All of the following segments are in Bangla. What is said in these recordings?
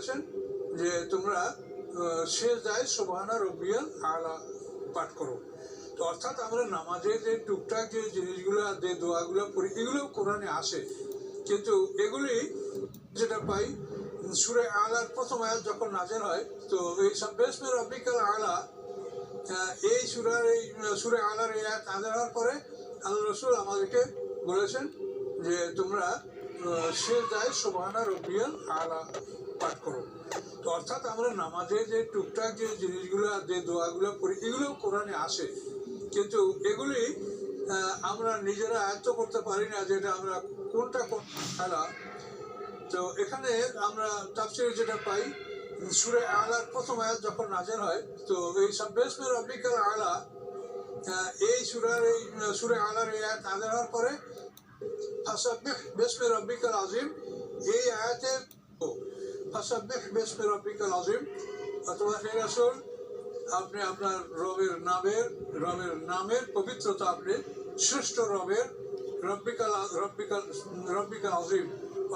বলেছেন যে তোমরা সেজদায় সুবহানা রব্বিয়াল আলা পাঠ করো। তো অর্থাৎ আমরা নামাজে যে টুকটাক যে জিনিসগুলো যে দোয়াগুলো পড়ি এগুলো কোরআনে আসে, কিন্তু এগুলি যেটা পাই সূরা আলার প্রথম আয়াত যখন নাযিল হয়, তো এই সাব্বিহা রাব্বিকাল আলা এই সূরা আলার এই আয়াত নাযিল হওয়ার পরে আল্লাহ রাসূল আমাদেরকে বলেছেন যে তোমরা সেজদায় সুবহানা রব্বিয়াল আলা পাঠ করো। তো অর্থাৎ আমরা নামাজে যে টুকটাক যে জিনিসগুলো যে দোয়াগুলো পড়ি এগুলো কোরআনে আসে, কিন্তু এগুলি আমরা নিজেরা আয়ত্ত করতে পারি না, যেটা আমরা কোনটা কোন আলা। তো এখানে আমরা তাফসীরে যেটা পাই সূরা আলার প্রথম আয়াত যখন নাযিল হয়, তো এই সাব্বিহা রাব্বিকাল আলা এই সূরা আলার এই আয়াত নাযিল হওয়ার পরে ফাসাব্বিহ বিসমি রাব্বিকাল আযীম এই আয়াতের ফাসাব্বিহ বিসমি রাব্বিকাল আযীম অথবা হে রাসূল আপনি আপনার রবের নামের পবিত্রতা, আপনি শ্রেষ্ঠ রবের রব্বিকাল আযীম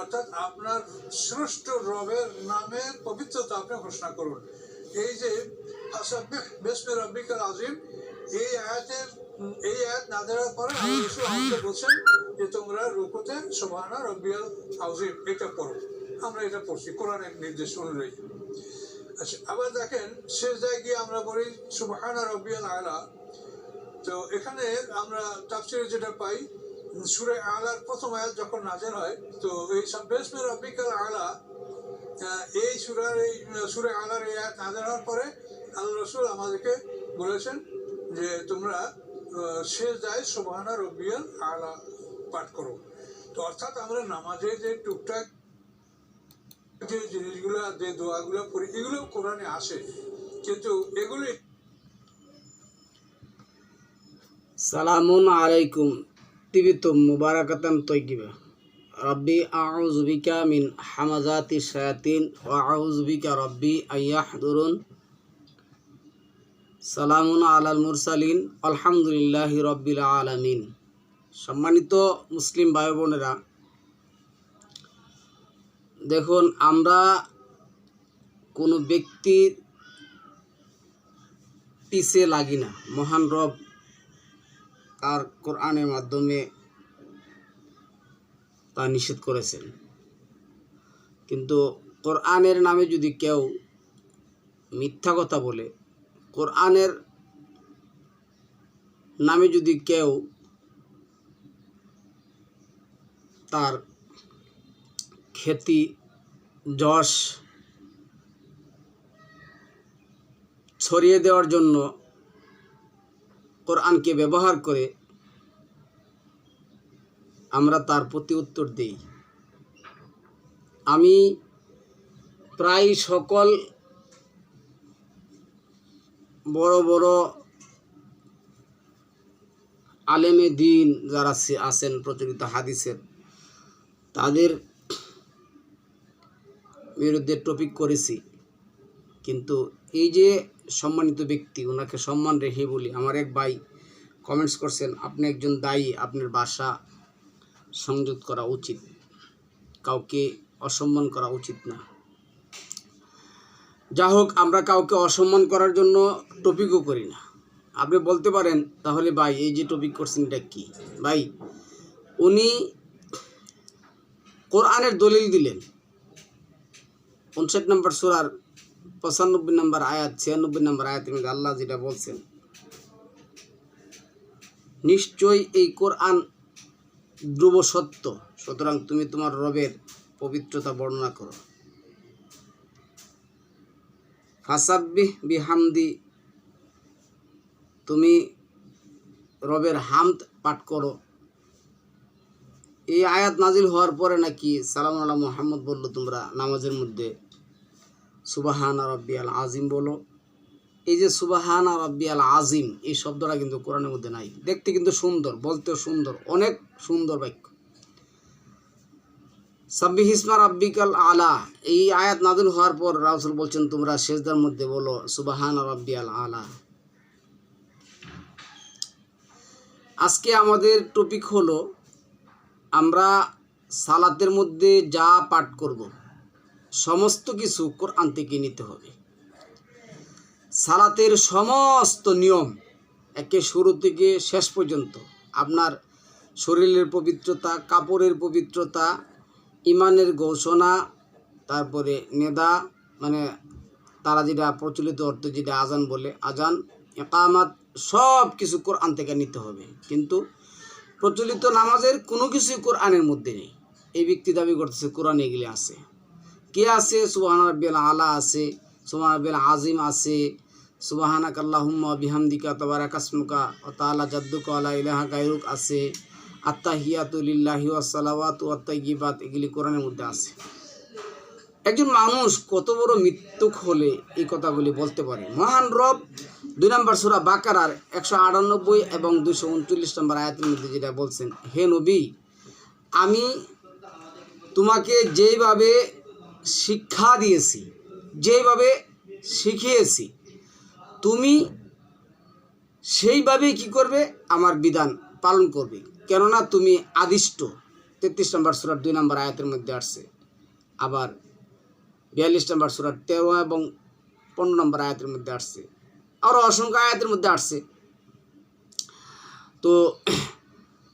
অর্থাৎ আপনার শ্রেষ্ঠ রবের নামের পবিত্রতা আপনি ঘোষণা করুন। এই যে ফাসাব্বিহ বিসমি রাব্বিকাল আযীম এই আয়াত নাযিল হওয়ার পরে আল্লাহ রাসূল আমাদের বলছেন যে তোমরা রুকুতে সুবহানা রব্বিয়াল আযীম এটা পড়ো। আমরা এটা পড়ছি কোরআনের নির্দেশ অনুযায়ী। আচ্ছা, আবার দেখেন সেজদায় গিয়ে আমরা বলি সুবহানা রব্বিয়াল আলা। তো এখানে আমরা তাফসীরে যেটা পাই সূরা আলার প্রথম আয়াত যখন নাযিল হয়, তো এই সাব্বিহা রাব্বিকাল আলা এই সূরা আলার এই আয়াত নাযিল হওয়ার পরে আল্লাহ রাসূল আমাদেরকে বলেছেন যে তোমরা সেজদায় সুবহানা রব্বিয়াল আলা পাঠ করো। তো অর্থাৎ আমরা নামাজে যে টুকটাক যে জিনিসগুলো যে দোয়াগুলো পড়ি এগুলো কোরআনে আসে, কিন্তু এগুলি সালামুন আলাইকুম তিবিতুম মুবারাকাতান তয়্যিবা রব্বি আউযু বিকা মিন হামাযাতিশ শায়াতিন ওয়া আউযু বিকা রব্বি আইয়াহদুরুন। সালামুন আলাল মুরসালিন আলহামদুলিল্লাহি রাব্বিল আলামিন। সম্মানিত মুসলিম ভাই বোনেরা, দেখুন আমরা কোনো ব্যক্তির পিছে লাগি না। মহান রব তার কোরআনের মাধ্যমে তা নিষেধ করেছেন, কিন্তু কোরআনের নামে যদি কেউ মিথ্যা কথা বলে, কোরআনের নামে যদি কেউ তার খ্যাতি যশ ছড়িয়ে দেওয়ার জন্য কোরআনকে ব্যবহার করে, আমরা তার প্রতি উত্তর দেই। আমি প্রায় সকল বড় বড় আলেমে দ্বীন যারা আছেন প্রচলিত হাদিসের, তাদের বিরুদ্ধে টপিক করেছি, কিন্তু এই যে সম্মানিত ব্যক্তি, ওনাকে সম্মান রেখে বলি। আমার এক ভাই কমেন্টস করছেন, আপনি একজন দায়ী, আপনার ভাষা সংযত করা উচিত, কাউকে অসম্মান করা উচিত না। যা হোক, আমরা কাউকে অসম্মান করার জন্য টপিকও করি না। আপনি বলতে পারেন তাহলে ভাই এই যে টপিক করছেন এটা কি? ভাই, উনি কোরআনের দলিল দিলেন 59 নম্বর সূরার 95 নম্বর আয়াত 96 নম্বর আয়াতের মধ্যে আল্লাহ যেটা বলছেন, নিশ্চয়ই এই কোরআন ধ্রুব সত্য, সুতরাং তুমি তোমার রবের পবিত্রতা বর্ণনা করো। ফাসাব্বিহ বিহামদি, তুমি রবের হামদ পাঠ করো। এই আয়াত নাজিল হওয়ার পরে নাকি সালাম আলা মুহাম্মদ বললো তোমরা নামাজের মধ্যে সুবহানা রাব্বিয়াল আযীম বলো। এই যে সুবহানা রাব্বিয়াল আযীম এই শব্দটা কিন্তু কোরআনের মধ্যে নাই। দেখতে কিন্তু সুন্দর, বলতেও সুন্দর, অনেক সুন্দর বাক্য। সাব্বিহ ইসমা রাব্বিকাল আলা এই আয়াত নাজিল হওয়ার পর রাসূল বলছেন তোমরা সিজদার মধ্যে বলো সুবহানা রাব্বিয়াল আলা। আজকে আমাদের টপিক হলো আমরা সালাতের মধ্যে যা পাঠ করব সমস্ত কিছু কোরআন থেকে নিতে হবে। সালাতের সমস্ত নিয়ম একে শুরু থেকে শেষ পর্যন্ত, আপনার শরীরের পবিত্রতা, কাপড়ের পবিত্রতা, ইমানের ঘোষণা, তারপরে নেদা মানে তারা যেটা প্রচলিত অর্থে যেটা আজান বলে, আজান, ইকামাত, সব কিছু কোরআন থেকে নিতে হবে। কিন্তু প্রচলিত নামাজের কোনো কিছুই কোরআনের মধ্যে নেই। এই ব্যক্তি দাবি করতেছে কোরআনে এগুলি আছে। কে আছে? সুবহান রাব্বিয়াল আলা আছে, সুবহান রাব্বিয়াল আজিম আছে, সুবহানাকা আল্লাহুম্মা বিহামদিকা তাবারাকা ইসমুকা ওয়া তাআলা জাদ্দুকা ওয়া লা ইলাহা গায়রুক আছে, আত্তাহিয়াতু লিল্লাহি ওয়াস সালাওয়াতু ওয়াত তাইয়্যিবাত, এগুলি কোরআনের মধ্যে আছে। একজন মানুষ কত বড় মৃত্যুক হলে এই কথাগুলি বলতে পারে? মহান রব 2 নম্বর সূরা বাকারার 198 এবং 239 নম্বর আয়াতের মধ্যে যেটা বলছেন, হে নবী, আমি তোমাকে যেইভাবে শিক্ষা দিয়েছি, যেইভাবে শিখিয়েছি, তুমি সেইভাবেই কি করবে? আমার বিধান পালন করবে, কেননা তুমি আদিষ্ট। 33 নম্বর সূরার 2 নম্বর আয়াতের মধ্যে আসছে। আবার 42 নম্বর সূরার 13 এবং 15 নম্বর আয়াতের মধ্যে আসছে। আরও অসংখ্য আয়াতের মধ্যে আসছে। তো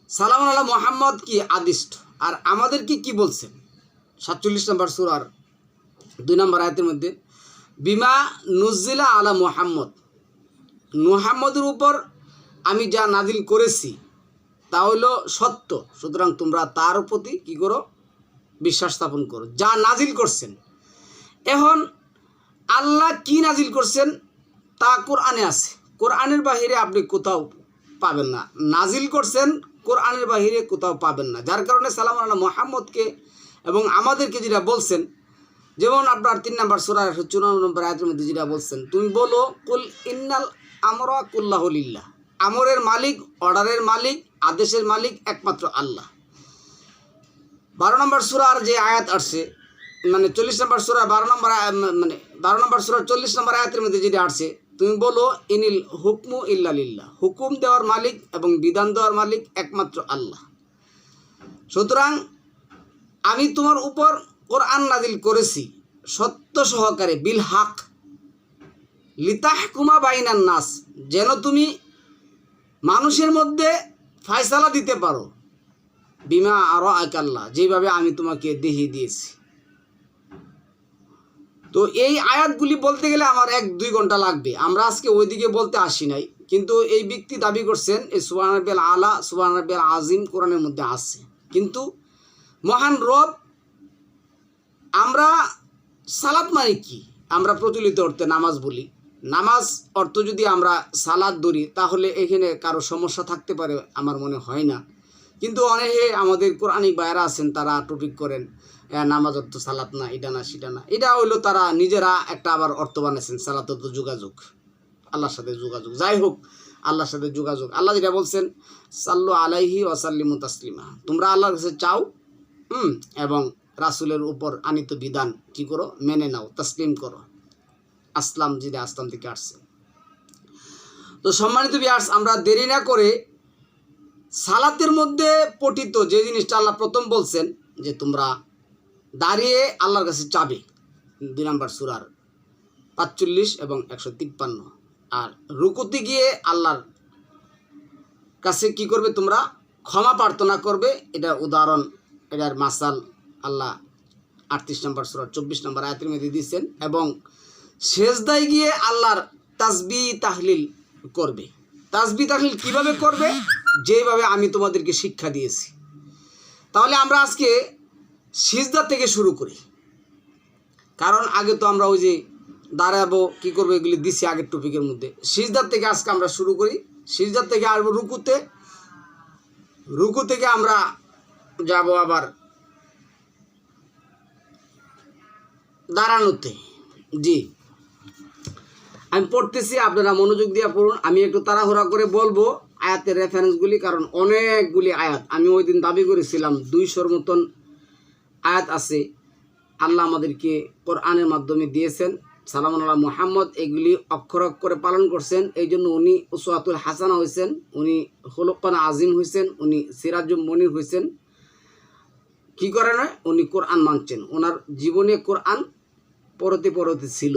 সালাম আলা মুহাম্মদ কি আদিষ্ট, আর আমাদেরকে কি বলছেন? 47 নম্বর সূরার 2 নম্বর আয়াতের মধ্যে, বিমা নুজিলা আলা মুহাম্মদ, মুহাম্মদের উপর আমি যা নাজিল করেছি তা হলো সত্য, সুতরাং তোমরা তার প্রতি কি করো? বিশ্বাস স্থাপন করো, যা নাজিল করছেন। এখন আল্লাহ কি নাজিল করছেন তা কোরআনে আছে, কোরআনের বাহিরে আপনি কোথাও পাবেন না। নাজিল করছেন কোরআনের বাহিরে কোথাও পাবেন না, যার কারণে সালাম আলা মুহাম্মদকে এবং আমাদেরকে যেটা বলছেন, যেমন আপনার 3 নম্বর সূরা 54 নম্বর আয়াতের মধ্যে যেটা বলছেন, তুমি বলো কুল ইন্নাল আমরা কুল্লাহু লিল্লাহ, আমরের মালিক, অর্ডারের মালিক, আদেশের মালিক একমাত্র আল্লাহ। 12 নম্বর সূরার যে আয়াত আসছে, মানে 40 নম্বর সূরা 12 নম্বর সূরার 40 নম্বর আয়াতের মধ্যে যেটা আসছে, তুমি বলো ইনিল হুকমু ইল্লা লিল্লাহ, হুকুম দেওয়ার মালিক এবং বিধান দেওয়ার মালিক একমাত্র আল্লাহ। সুতরাং আমি তোমার উপর কোরআন নাজিল করেছি সত্য সহকারে, বিল হক, লিতাহকুমা বাইনান নাস, যেন তুমি মানুষের মধ্যে ফয়সালা দিতে পারো, বিমা আরাআকা আল্লাহ, যেভাবে আমি তোমাকে দেখিয়ে দিয়েছি। তো এই আয়াতগুলি বলতে গেলে আমার 1-2 ঘন্টা লাগবে, আমরা আজকে ওইদিকে বলতে আসি নাই। কিন্তু এই ব্যক্তি দাবি করছেন এই সুবহান রাব্বিয়াল আলা, সুবহান রাব্বিয়াল আজিম কোরআনের মধ্যে আছে। কিন্তু মহান রব, আমরা সালাত মানে কি? আমরা প্রচলিত অর্থে নামাজ বলি। নামাজ অর্থ যদি আমরা সালাত ধরি তাহলে এখানে কারো সমস্যা থাকতে পারে, আমার মনে হয় না। কিন্তু অনেকে আমাদের কোরআনিক ভাইয়েরা আছেন, তারা টপিক করেন নামাজ অর্থ সালাত না, এটা না সেটা না। এটা হইলো তারা নিজেরা একটা আবার অর্থ বানাইছেন, সালাত অর্থ যোগাযোগ, আল্লাহর সাথে যোগাযোগ। যাই হোক, আল্লাহর সাথে যোগাযোগ, আল্লাহ যেটা বলছেন, সাল্লু আলাইহি ওয়া সাল্লিমু তাসলিমা, তোমরা আল্লাহর কাছে চাও এবং রাসূলের উপর আনিত বিধান কি করো? মেনে নাও, তাসলিম করো। আসলাম, যেটা আসলাম থেকে আসছে। তো সম্মানিত ভিউয়ার্স, আমরা দেরি না করে সালাতের মধ্যে পঠিত যে জিনিসটা আল্লাহ প্রথম বলছেন, যে তোমরা দাঁড়িয়ে আল্লাহর কাছে চাবে, 2 নম্বর সূরার 45 এবং 153। আর রুকুতে গিয়ে আল্লাহর কাছে কি করবে? তোমরা ক্ষমা প্রার্থনা করবে। এটা উদাহরণ, এটার মাসাল আল্লাহ 38 নম্বর সূরার 24 নম্বর আয়াতের মধ্যে দিয়েছেন। এবং সেজদায় গিয়ে আল্লাহর তাসবিহ তাহলিল করবে। তাসবিহ তাহলিল কিভাবে করবে? যেভাবে আমি তোমাদেরকে শিক্ষা দিয়েছি। তাহলে আমরা আজকে সিজদা থেকে শুরু করি, কারণ আগে তো আমরা ওই যে দাঁড়াবো কি করবো এগুলি দিছি আগের টপিকের মধ্যে। সিজদার থেকে আজকে আমরা শুরু করি। সিজদার থেকে আসবো রুকুতে, রুকু থেকে আমরা যাব আবার দাঁড়ানোতে। জি, আমি পড়তেছি, আপনারা মনোযোগ দিয়ে পড়ুন। আমি একটু তাড়াহুড়া করে বলবো আয়াতের রেফারেন্সগুলি, কারণ অনেকগুলি আয়াত আমি ওই দিন দাবি করেছিলাম 200-র মতন আয়াত আছে আল্লাহ আমাদেরকে কোরআনের মাধ্যমে দিয়েছেন। সালাম আলা মুহাম্মদ এগুলি অক্ষর অক্ষরে পালন করছেন, এই জন্য উনি উসওয়াতুল হাসানা হয়েছেন, উনি খুলুকান আজিম হয়েছেন, উনি সিরাজুল মুনির হয়েছেন। কি করে নয়, উনি কোরআন মানছেন, ওনার জীবনে কোরআন পরতে পরতে ছিল।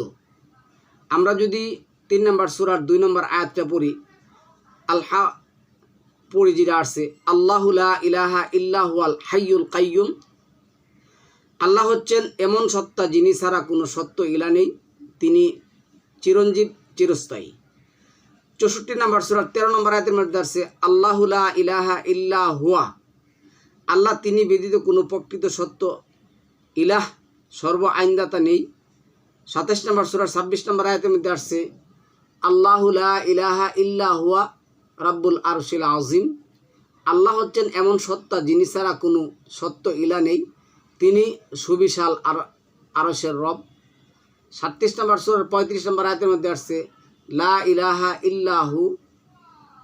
আমরা যদি 3 নম্বর সূরার 2 নম্বর আয়াতটা পড়ি, আলহা পড়ি যেটা আসছে, আল্লাহু লা ইলাহা ইল্লা হুয়াল হাইয়ুল কাইয়ুম, আল্লাহ হচ্ছেন এমন সত্তা যিনি ছাড়া কোনো সত্য ইলা নেই, তিনি চিরঞ্জীব চিরস্থায়ী। 64 নম্বর সূরার 13 নম্বর আয়াতের মধ্যে আসছে, আল্লাহু লা ইলাহা ইল্লা হুয়া, আল্লাহ তিনি ব্যতীত কোনো প্রকৃত সত্য ইলাহ সর্ব আইনদাতা নেই। 27 নম্বর সূরার 26 নম্বর আয়াতের মধ্যে আসছে, আল্লাহু লা ইলাহা ইল্লা হুয়া রাব্বুল আরশিল আযীম, আল্লাহ হচ্ছেন এমন সত্তা যিনি ছাড়া কোনো সত্য ইলা নেই, তিনি সুবিশাল আরশের রব। 37 নম্বর সূরার 35 নম্বর আয়াতের মধ্যে আসছে, লা ইলাহা ইল্লাহু,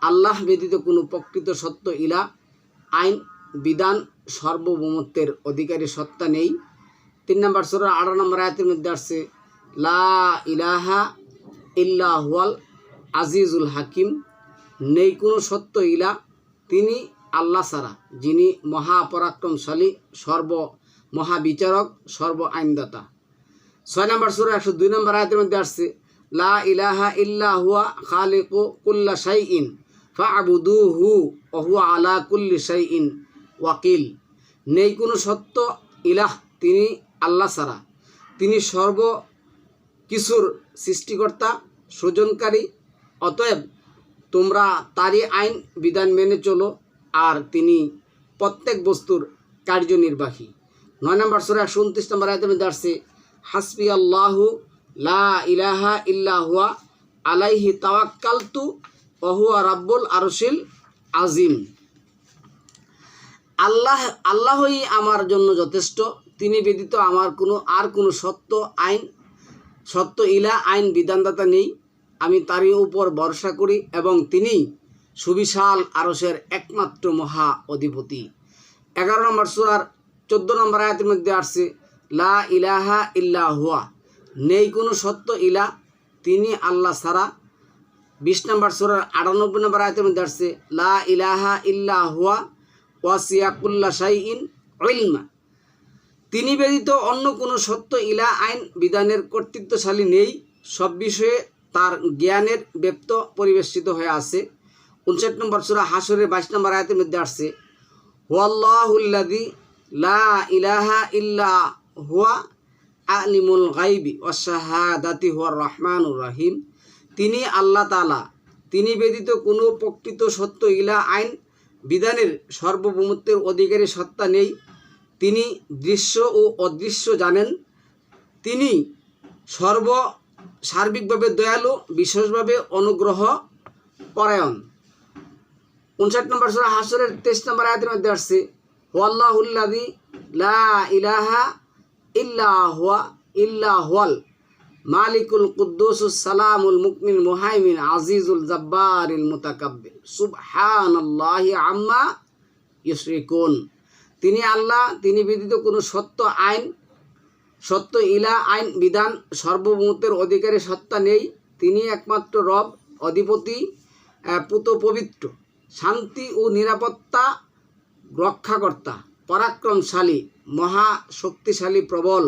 আল্লাহ ব্যতীত কোনো প্রকৃত সত্য ইলা আইন বিধান সার্বভৌমত্বের অধিকারী সত্তা নেই। 3 নম্বর সূরার 18 নম্বর আয়াতের মধ্যে আসছে, লা ইলাহা ইল্লা হুয়াল আজিজুল হাকিম, নেই কোনো সত্য ইলা, তিনি আল্লাহ ছাড়া যিনি মহাপরাক্রমশালী, সর্ব মহাবিচারক, সর্ব আইনদাতা। 6 নম্বর সূরা 102 নম্বর আয়াতের মধ্যে আসছে, লা ইলাহা ইল্লা হুয়া খালিকু কুল্লা শাইইন ফা'বুদুহু ওয়া হুয়া আলা কুল্লি শাইইন ওয়াকিল, নেই কোনো সত্য ইলাহ, তিনি আল্লাহ ছাড়া, তিনি সর্ব কিছুর সৃষ্টিকর্তা, সৃজনকারী, অতএব তোমরা তারই আইন বিধান মেনে চলো, আর তিনি প্রত্যেক বস্তুর কার্যনির্বাহী। 9 নম্বর সূরা 129 নম্বর আয়াতের মধ্যে আসছে, হাসবি আল্লাহু লা ইলাহা ইল্লা হুয়া আলাইহি তাওয়াক্কালতু ওয়া হুয়া রাব্বুল আরশিল আযীম, আল্লাহই আমার জন্য যথেষ্ট, তিনি ব্যতীত আমার কোনো সত্য ইলা আইন বিধানদাতা নেই, আমি তারই উপর ভরসা করি এবং তিনি সুবিশাল আরশের একমাত্র মহা অধিপতি। 11 নম্বর সূরার 14 নম্বর আয়াতের মধ্যে আসছে, লা ইলাহা ইল্লা হুয়া, নেই কোনো সত্য ইলা, তিনি আল্লাহ ছাড়া। 20 নম্বর সূরার 98 নম্বর আয়াতের মধ্যে আসছে, লা ইলাহা ইল্লা হুয়া ওয়াসিয়া কুল্লা শাইইন ইলমা, তিনি ব্যতীত অন্য কোনো সত্য ইলা আইন বিধানের কর্তৃত্বশালী নেই, সব বিষয়ে তার জ্ঞানের ব্যপ্ত পরিবেষ্টিত হয়ে আছে। 59 নম্বর সূরা হাশরের 22 নম্বর আয়াতের মধ্যে আসছে, হুয়াল্লাহুল্লাযী লা ইলাহা ইল্লা হুয়া আলিমুল গায়বি ওয়াশ শাহাদাতি হুয়ার রহমানুর রহিম, তিনি আল্লাহ তাআলা, তিনি ব্যতীত কোনো প্রকৃত সত্য ইলা আইন বিধানের সার্বভৌমত্বের অধিকারী সত্তা নেই, তিনি দৃশ্য ও অদৃশ্য জানেন, তিনি সার্বিকভাবে দয়ালু, বিশেষভাবে অনুগ্রহ পরায়ণ। 59 নম্বর সূরা হাশরের 23 নম্বর আয়াতের মধ্যে আসছে, হুয়াল্লাহুল্লাযী লা ইলাহা ইল্লা হুয়াল মালিকুল কুদ্দুসুস সালামুল মুকমিনুল মুহাইমিন আজিজুল জাব্বারিল মুতাকাব্বির সুবহানাল্লাহি আম্মা ইউশরিকুন, তিনি আল্লাহ, তিনি ব্যতীত কোনো সত্য ইলা আইন বিধান সার্বভৌমত্বের অধিকারী সত্তা নেই, তিনি একমাত্র রব, অধিপতি, পুত পবিত্র, শান্তি ও নিরাপত্তা রক্ষাকর্তা, পরাক্রমশালী, মহাশক্তিশালী, প্রবল।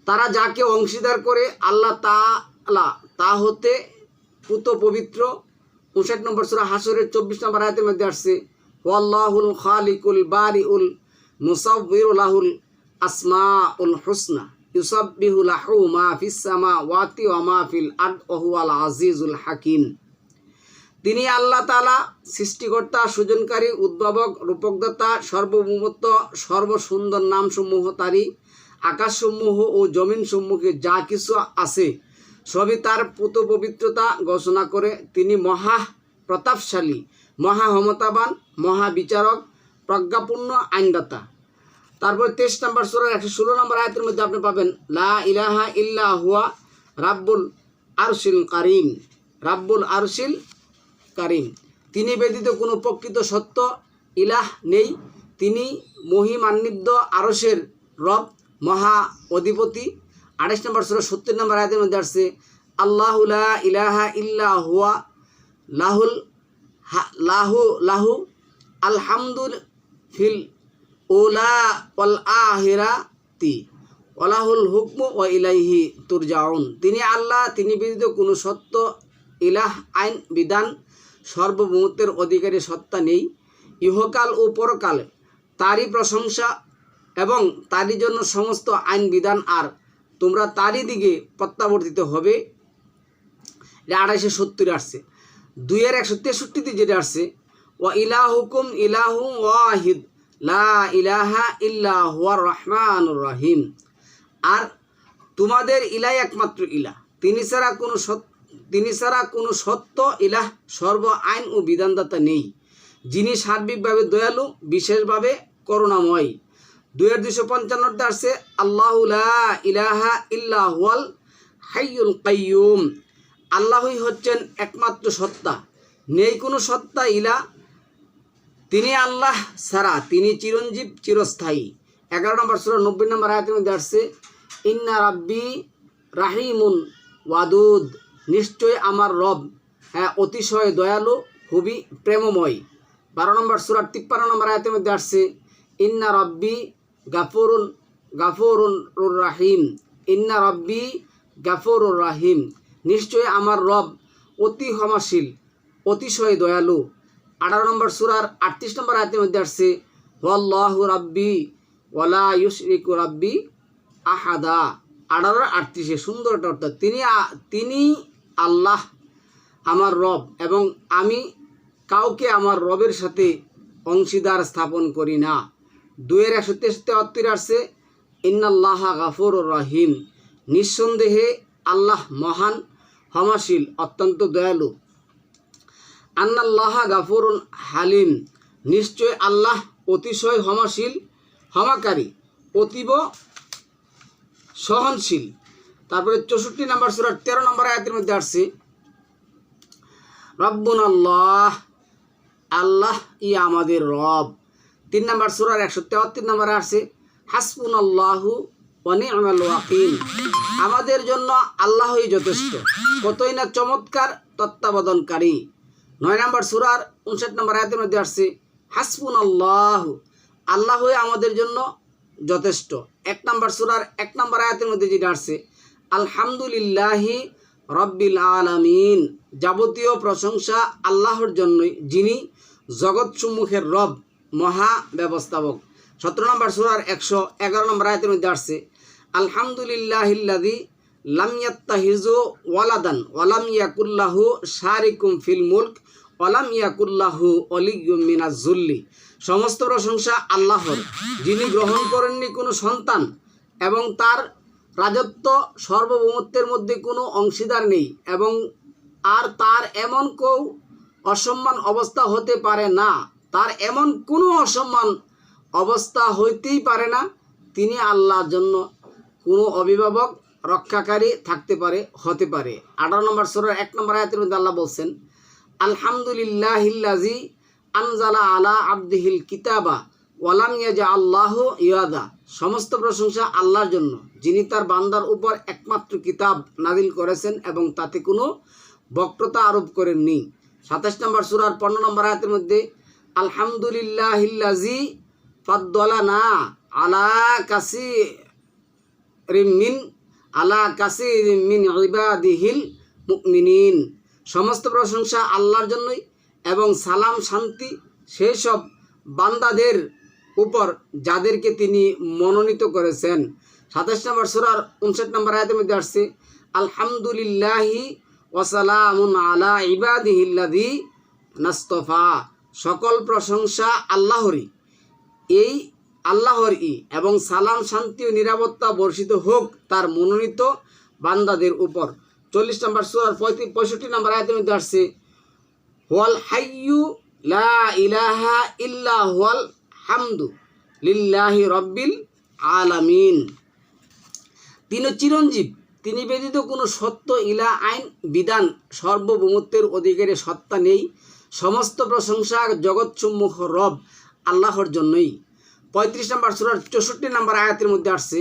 তারা যাকে অংশীদার করে আল্লাহ তাআলা তা হতে পুত পবিত্র। 59 নম্বর সূরা হাশরের 24 নম্বর আয়াতের মধ্যে আসছে, ওয়াল্লাহুল খালিকুল বারিউল মুসাব্বিরু লাহুল আসমাউল হুসনা ইউসাব্বিহু লাহু মা ফিস সামাওয়াতি ওয়া মা ফিল আরদ ওয়া হুয়াল আজিজুল হাকিম, তিনি আল্লাহ তাআলা সৃষ্টিকর্তা, সৃজনকারী, উদ্ভাবক, রূপকদাতা, সর্বভৌমত্ব, সর্বসুন্দর নামসমূহ তারই, আকাশসমূহ ও জমিনসমূহে যা কিছু আছে সবই তার পুত পবিত্রতা ঘোষণা করে, তিনি মহা প্রতাপশালী, মহা ক্ষমতাবান, মহাবিচারক, প্রজ্ঞাপূর্ণ আইনদাতা। তারপর 23 নম্বর সূরার 116 নম্বর আয়াতের মধ্যে আপনি পাবেন, লা ইলাহা ইল্লা হুয়া রাব্বুল আরশিল কারীম, রাব্বুল আরশিল কারীম, তিনি ব্যতীত কোনো প্রকৃত সত্য ইলাহ নেই, তিনি মহিমান্বিত আরশের রব, মহা অধিপতি। 28 নম্বর সূরা 70 নম্বর আয়াতের মধ্যে আসছে, আল্লাহু লা ইলাহা ইল্লা হুয়া লাহু আলহামদু ফিল উলা ওয়াল আখিরাতি ওয়ালাহুল হুকমু ওয়া ইলাইহি তুরজাউন। তিনি আল্লাহ, তিনি ব্যতীত কোনো সত্য ইলাহ, আইন, বিধান, সর্বভৌমত্বের অধিকারী সত্তা নেই। ইহকাল ও পরকাল তারই প্রশংসা এবং তারই জন্য সমস্ত আইন বিধান, আর তোমরা তারই দিকে প্রত্যাবর্তিত হবে। এটা 2870 আসছে। 2-163 যেটা আসছে, ওয়া ইলাহুকুম ইলাহু ওয়াহিদ লা ইলাহা ইল্লা হুয়ার রহমানুর রহিম। আর তোমাদের ইলাহ একমাত্র ইলাহ, তিনি ছাড়া কোনো সত্য ইলাহ, সর্ব আইন ও বিধানদাতা নেই, যিনি সার্বিকভাবে দয়ালু, বিশেষভাবে করুণাময়। 2-255 আসছে, আল্লাহু লা ইলাহা ইল্লা হুয়াল হাইয়ুল কাইয়ুম। আল্লাহই হচ্ছেন একমাত্র সত্তা, নেই কোনো সত্তা ইলা, তিনি আল্লাহ ছাড়া, তিনি চিরঞ্জীব, চিরস্থায়ী। 11 নম্বর সূরা 90 নম্বর আয়াতের মধ্যে আসছে, ইন্না রাব্বি রাহিমুন ওয়াদুদ। নিশ্চয় আমার রব অতিশয় দয়ালু, খুবই প্রেমময়। 12 নম্বর সূরা 53 নম্বর আয়াতের মধ্যে আসছে, ইন্না রাব্বি গাফুরুন রাহিম। ইন্না রাব্বি গাফুরুর রাহিম। নিশ্চয় আমার রব অতি ক্ষমাশীল, অতিশয় দয়ালু। 18 নম্বর সূরার 38 নম্বর আয়াতের মধ্যে আসছে, ওয়াল্লাহু রাব্বি ওয়ালা ইউশরিকু রাব্বি আহাদা। 18-38 সুন্দর একটা অর্থ, তিনি আল্লাহ আমার রব এবং আমি কাউকে আমার রবের সাথে অংশীদার স্থাপন করি না। 2-173 আসছে, ইন্নাল্লাহা গাফুরুর রহিম। নিঃসন্দেহে আল্লাহ মহান, ক্ষমাশীল, অত্যন্ত দয়ালু। আন্নাল্লাহা গাফুরুন হালিম। নিশ্চয় আল্লাহ অতিশয় ক্ষমাশীল, ক্ষমাকারী, অতীব সহনশীল। তারপরে 64 নম্বর সূরা 13 নম্বর আয়াতের মধ্যে আসছে, রব্বুনাল্লাহ, আল্লাহ ই আমাদের রব। 3 নম্বর সূরার 173 নম্বরে আসছে, হাসবুনাল্লাহু ওয়া নি'মাল ওয়াকিল। আমাদের জন্য আল্লাহই যথেষ্ট, কতই না চমৎকার তত্ত্বাবধানকারী। 9 নম্বর সূরার 59 নম্বর আয়াতের মধ্যে আসছে, হাসবুনাল্লাহু, আল্লাহই আমাদের জন্য যথেষ্ট। 1 নম্বর সূরার 1 নম্বর আয়াতের মধ্যে যেটা আসছে, আলহামদুলিল্লাহি রব্বিল আলামিন। যাবতীয় প্রশংসা আল্লাহর জন্যই, যিনি জগৎসমূহের রব, মহা ব্যবস্থাপক। 17 নম্বর সূরার 111 নম্বর আয়াতের মধ্যে আসছে, আলহামদুলিল্লাহিল্লাযী লাম ইয়াত্তাহিযু ওয়ালাদান ওয়া লাম ইয়াকুল লাহু শারিকুম ফিল মুলক ওয়া লাম ইয়াকুল লাহু ওয়ালিয়্যুম মিনাজ যুল্লি। সমস্ত প্রশংসা আল্লাহর, যিনি গ্রহণ করেননি কোনো সন্তান এবং তার রাজত্ব সার্বভৌমত্বের মধ্যে কোনো অংশীদার নেই, এবং আর তার এমন কেউ অসম্মান অবস্থা হতে পারে না, তার এমন কোনো অসম্মান অবস্থা হইতেই পারে না। তিনি আল্লাহর জন্য কোনো অভিভাবক, রক্ষাকারী হতে পারে। 18 নম্বর সূরার 1 নম্বর আয়াতের মধ্যে আল্লাহ বলছেন, আলহামদুলিল্লাহিল্লাযী আনজালা আলা আবদিহিল কিতাবা ওয়া লাম ইয়াজআল্লাহু ইয়াদা। সমস্ত প্রশংসা আল্লাহর জন্য, যিনি তার বান্দার উপর একমাত্র কিতাব নাযিল করেছেন এবং তাতে কোনো বক্রতা আরোপ করেননি। 27 নম্বর সূরার 15 নম্বর আয়াতের মধ্যে, আলহামদুলিল্লাহিল্লাযী ফাদ্দালানা আলা কাসীরিম মিন ইবাদিহিল মুমিনিন। সমস্ত প্রশংসা আল্লাহর জন্যই এবং সালাম শান্তি সেই সব বান্দাদের উপর যাদেরকে তিনি মনোনীত করেছেন। 27 নম্বর সূরার 59 নম্বর আয়াতের মধ্যে আসছে, আলহামদুলিল্লাহি ওয়া সালামুন আলা ইবাদিহিল্লাযী নাস্তফা। সকল প্রশংসা আল্লাহরই, এই আল্লাহরই, এবং সালাম শান্তি ও নিরাপত্তা বর্ষিত হোক তার মনোনীত বান্দাদের উপর। 40 নম্বর সূরার 65 নম্বর আয়াতের মধ্যে আসছে, হুয়াল হাইয়্যু লা ইলাহা ইল্লা হুয়াল হামদু লিল্লাহি রাব্বিল আলামিন। তিনি চিরঞ্জীব, তিনি ব্যতীত কোনো সত্য ইলা, আইন, বিধান, সার্বভৌমত্বের অধিকারী সত্তা নেই। সমস্ত প্রশংসা জগৎসমূহ রব আল্লাহর জন্যই। 35 নম্বর সূরার 64 নম্বর আয়াতের মধ্যে আসছে,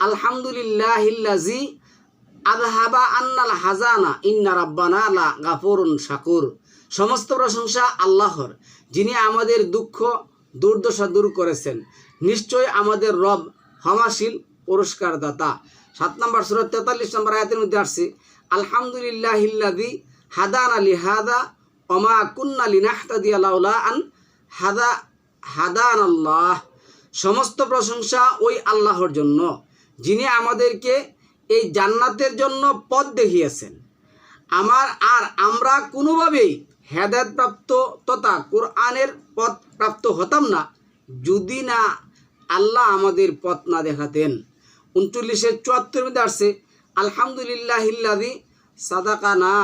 আলহামদুলিল্লাহিল্লাযী আযহাবা আন্নাল হাজানা ইন্না রাব্বানা লা গাফুরুন শাকুর। সমস্ত প্রশংসা আল্লাহর, যিনি আমাদের দুঃখ দুর্দশা দূর করেছেন, নিশ্চয় আমাদের রব ক্ষমাশীল পুরস্কার দাতা। 7 নম্বর সূরা 43 নম্বর আয়াতের মধ্যে আসছে আলহামদুলিল্লাহিল্লাযী হাদানা লিহাদা ওয়া মা কুন্না লিনাহতাদিয়া লাউলা আন হাদানাল্লাহ। সমস্ত প্রশংসা ওই আল্লাহর জন্য যিনি আমাদেরকে এই জান্নাতের জন্য পথ দেখিয়েছেন। আমরা কোনোভাবেই হেদায়েতপ্রাপ্ত তথা কোরআনের পথ প্রাপ্ত হতাম না যদি না আল্লাহ আমাদের পথ না দেখাতেন। 39-74 মধ্যে আসছে আলহামদুলিল্লাহিল্লাযী সাদাকানা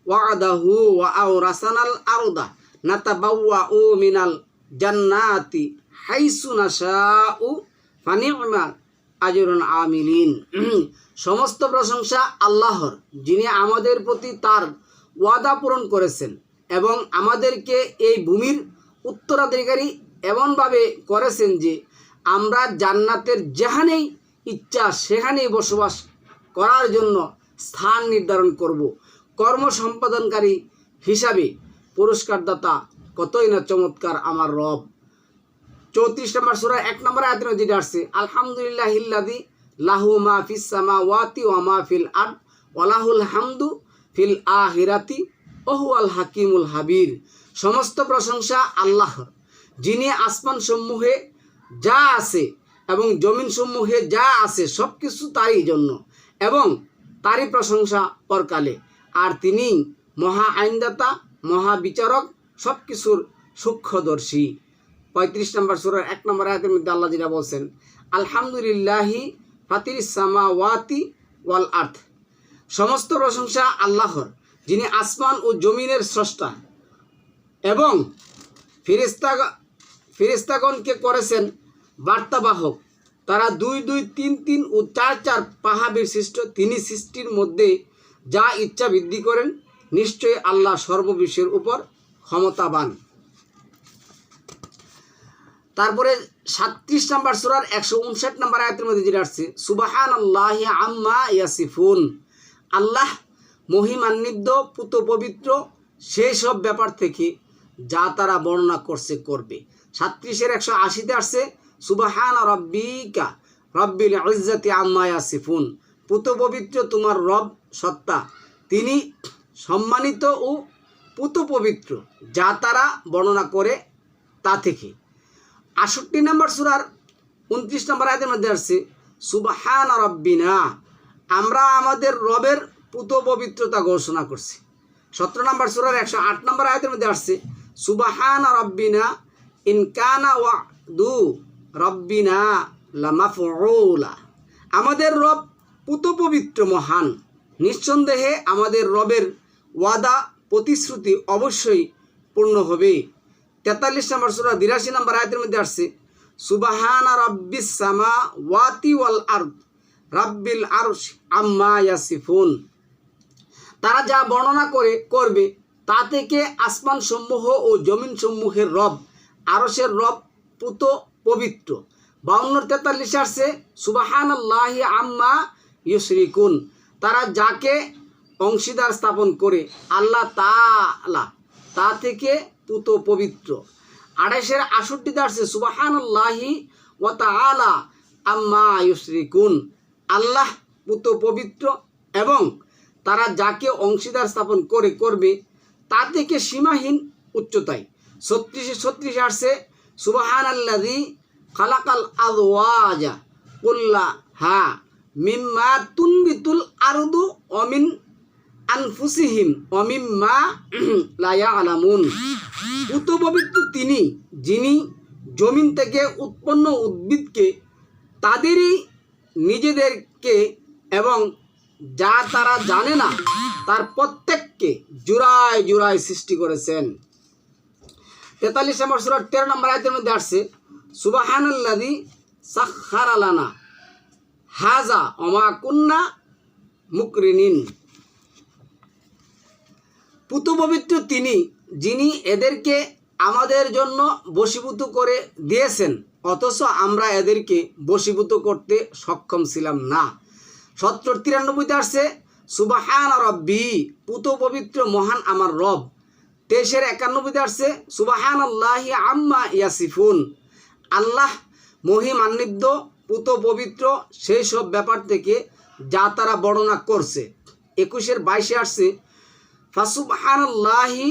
ওয়া'দাহু ওয়া আওরাসানাল আরদা নাতাবাওয়াউ মিনাল জান্নাতি হাইসু নাশাউ ফানি'মা আজরুল আমিলিন। সমস্ত প্রশংসা আল্লাহর, যিনি আমাদের প্রতি তার ওয়াদা পূরণ করেছেন এবং আমাদেরকে এই ভূমির উত্তরাধিকারী এমনভাবে করেছেন যে আমরা জান্নাতের যেখানেই ইচ্ছা সেখানেই বসবাস করার জন্য স্থান নির্ধারণ করব। কর্ম সম্পাদনকারী হিসাবে পুরস্কারদাতা কতই না চমৎকার আমার রব। 34 নম্বর সূরা 1 নম্বর আয়াতে যেটা আসছে আলহামদুলিল্লাহিল্লাযী লাহু মা ফিস সামাওয়াতি ওয়া মা ফিল আরদ ওয়া লাহুল হামদু ফিল আখিরাতি ওয়া হুয়াল হাকিমুল হাবির। সমস্ত প্রশংসা আল্লাহর, যিনি আসমান সমূহে যা আছে এবং জমিন সমূহে যা আছে সব কিছু তারই জন্য এবং তারই প্রশংসা পরকালে। আর তিনি মহা আইনদাতা, মহা বিচারক, সব কিছুর সূক্ষ্মদর্শী। 35 নম্বর সূরার 1 নম্বর আয়াতের মধ্যে আল্লাহ যেটা বলছেন আলহামদুলিল্লাহি ফাতিরিস সামাওয়াতি ওয়াল আরদ। সমস্ত প্রশংসা আল্লাহর, যিনি আসমান ও জমিনের স্রষ্টা এবং ফেরেশতাগণকে করেছেন বার্তাবাহক। তারা 2 2 3 3 ও 4 4 পাহাড়ের সৃষ্ট। তিনি সৃষ্টির মধ্যে যা ইচ্ছা বৃদ্ধি করেন। নিশ্চয়ই আল্লাহ সর্ববিশ্বের উপর ক্ষমতাবান। তারপরে 37 নম্বর সূরার 159 নম্বর আয়াতের মধ্যে যেটা আসছে সুবহানাল্লাহি আম্মা ইয়াসিফুন। আল্লাহ মহিমান্বিত পুত পবিত্র সেই সব ব্যাপার থেকে যা তারা বর্ণনা করবে। 37-এর 180-তে আসছে সুবহানা রাব্বিকা রব্বিল ইজ্জাতি আম্মা ইয়াসিফুন। পুত পবিত্র তোমার রব সত্তা, তিনি সম্মানিত ও পুত পবিত্র যা তারা বর্ণনা করে তা থেকে। 68 নম্বর সূরার 29 নম্বর আয়াতের মধ্যে আসছে সুবহানা রাব্বিনা। আমরা আমাদের রবের পুত পবিত্রতা ঘোষণা করছি। 17 নম্বর সূরার 108 নম্বর আয়াতের মধ্যে আসছে সুবহানা রাব্বিনা ইন কানা ওয়াদু রাব্বিনা লামাফউলা। আমাদের রব পুত পবিত্র মহান, নিঃসন্দেহে আমাদের রবের ওয়াদা প্রতিশ্রুতি অবশ্যই পূর্ণ হবে। 43 নম্বর সূরা 82 নম্বর আয়াতের মধ্যে আসছে সুবহানা রাব্বিস সামাওয়াতি ওয়াল আরদ রাব্বিল আরশ আম্মা ইয়াসিফুন। তারা যা বর্ণনা করবে তা থেকে আসমান সমূহ ও জমিন সমূহের রব, আরশের রব পুত পবিত্র। 52-43 আসছে সুবহানাল্লাহি আম্মা ইউশরিকুন। তারা যাকে অংশীদার স্থাপন করে আল্লাহ তাআলা তা থেকে পুত পবিত্র। 28-68 আসছে সুবহানাল্লাহি ওয়া তাআলা আম্মা ইউশরিকুন। আল্লাহ পুত পবিত্র এবং তারা যাকে অংশীদার স্থাপন করবে তা থেকে সীমাহীন উচ্চতায়। 36 আসছে সুবহানাল্লাযী খালাকাল আযওয়াজা কুল্লাহা মিম্মা তুনবিতুল আরদু ওয়া মিন আনফুসিহিম ওয়া মিম্মা লা ইয়ালামুন। পুত পবিত্র তিনি, যিনি জমিন থেকে উৎপন্ন উদ্ভিদকে তাদেরই নিজেদেরকে এবং যা তারা জানে না তার প্রত্যেককে জোড়ায় জোড়ায় সৃষ্টি করেছেন। 43 নম্বর সূরার 13 নম্বর আয়াতের মধ্যে আসছে সুবহানাল্লাযী সাখখারা লানা হাযা ওয়া মা কুন্না মুকরিনিন। পুত পবিত্র তিনি, যিনি এদেরকে আমাদের জন্য বশীভূত করে দিয়েছেন অথচ আমরা এদেরকে বশীভূত করতে সক্ষম ছিলাম না। 70-93 আসছে সুবহানা রব্বি, পুত পবিত্র মহান আমার রব। 23-91 আসছে সুবহানাল্লাহি আম্মা ইয়াসিফুন। আল্লাহ মহিমান্বিত পুত পবিত্র সেই সব ব্যাপার থেকে যা তারা বর্ণনা করছে। 21-22 আসছে ফাসুবহানাল্লাহি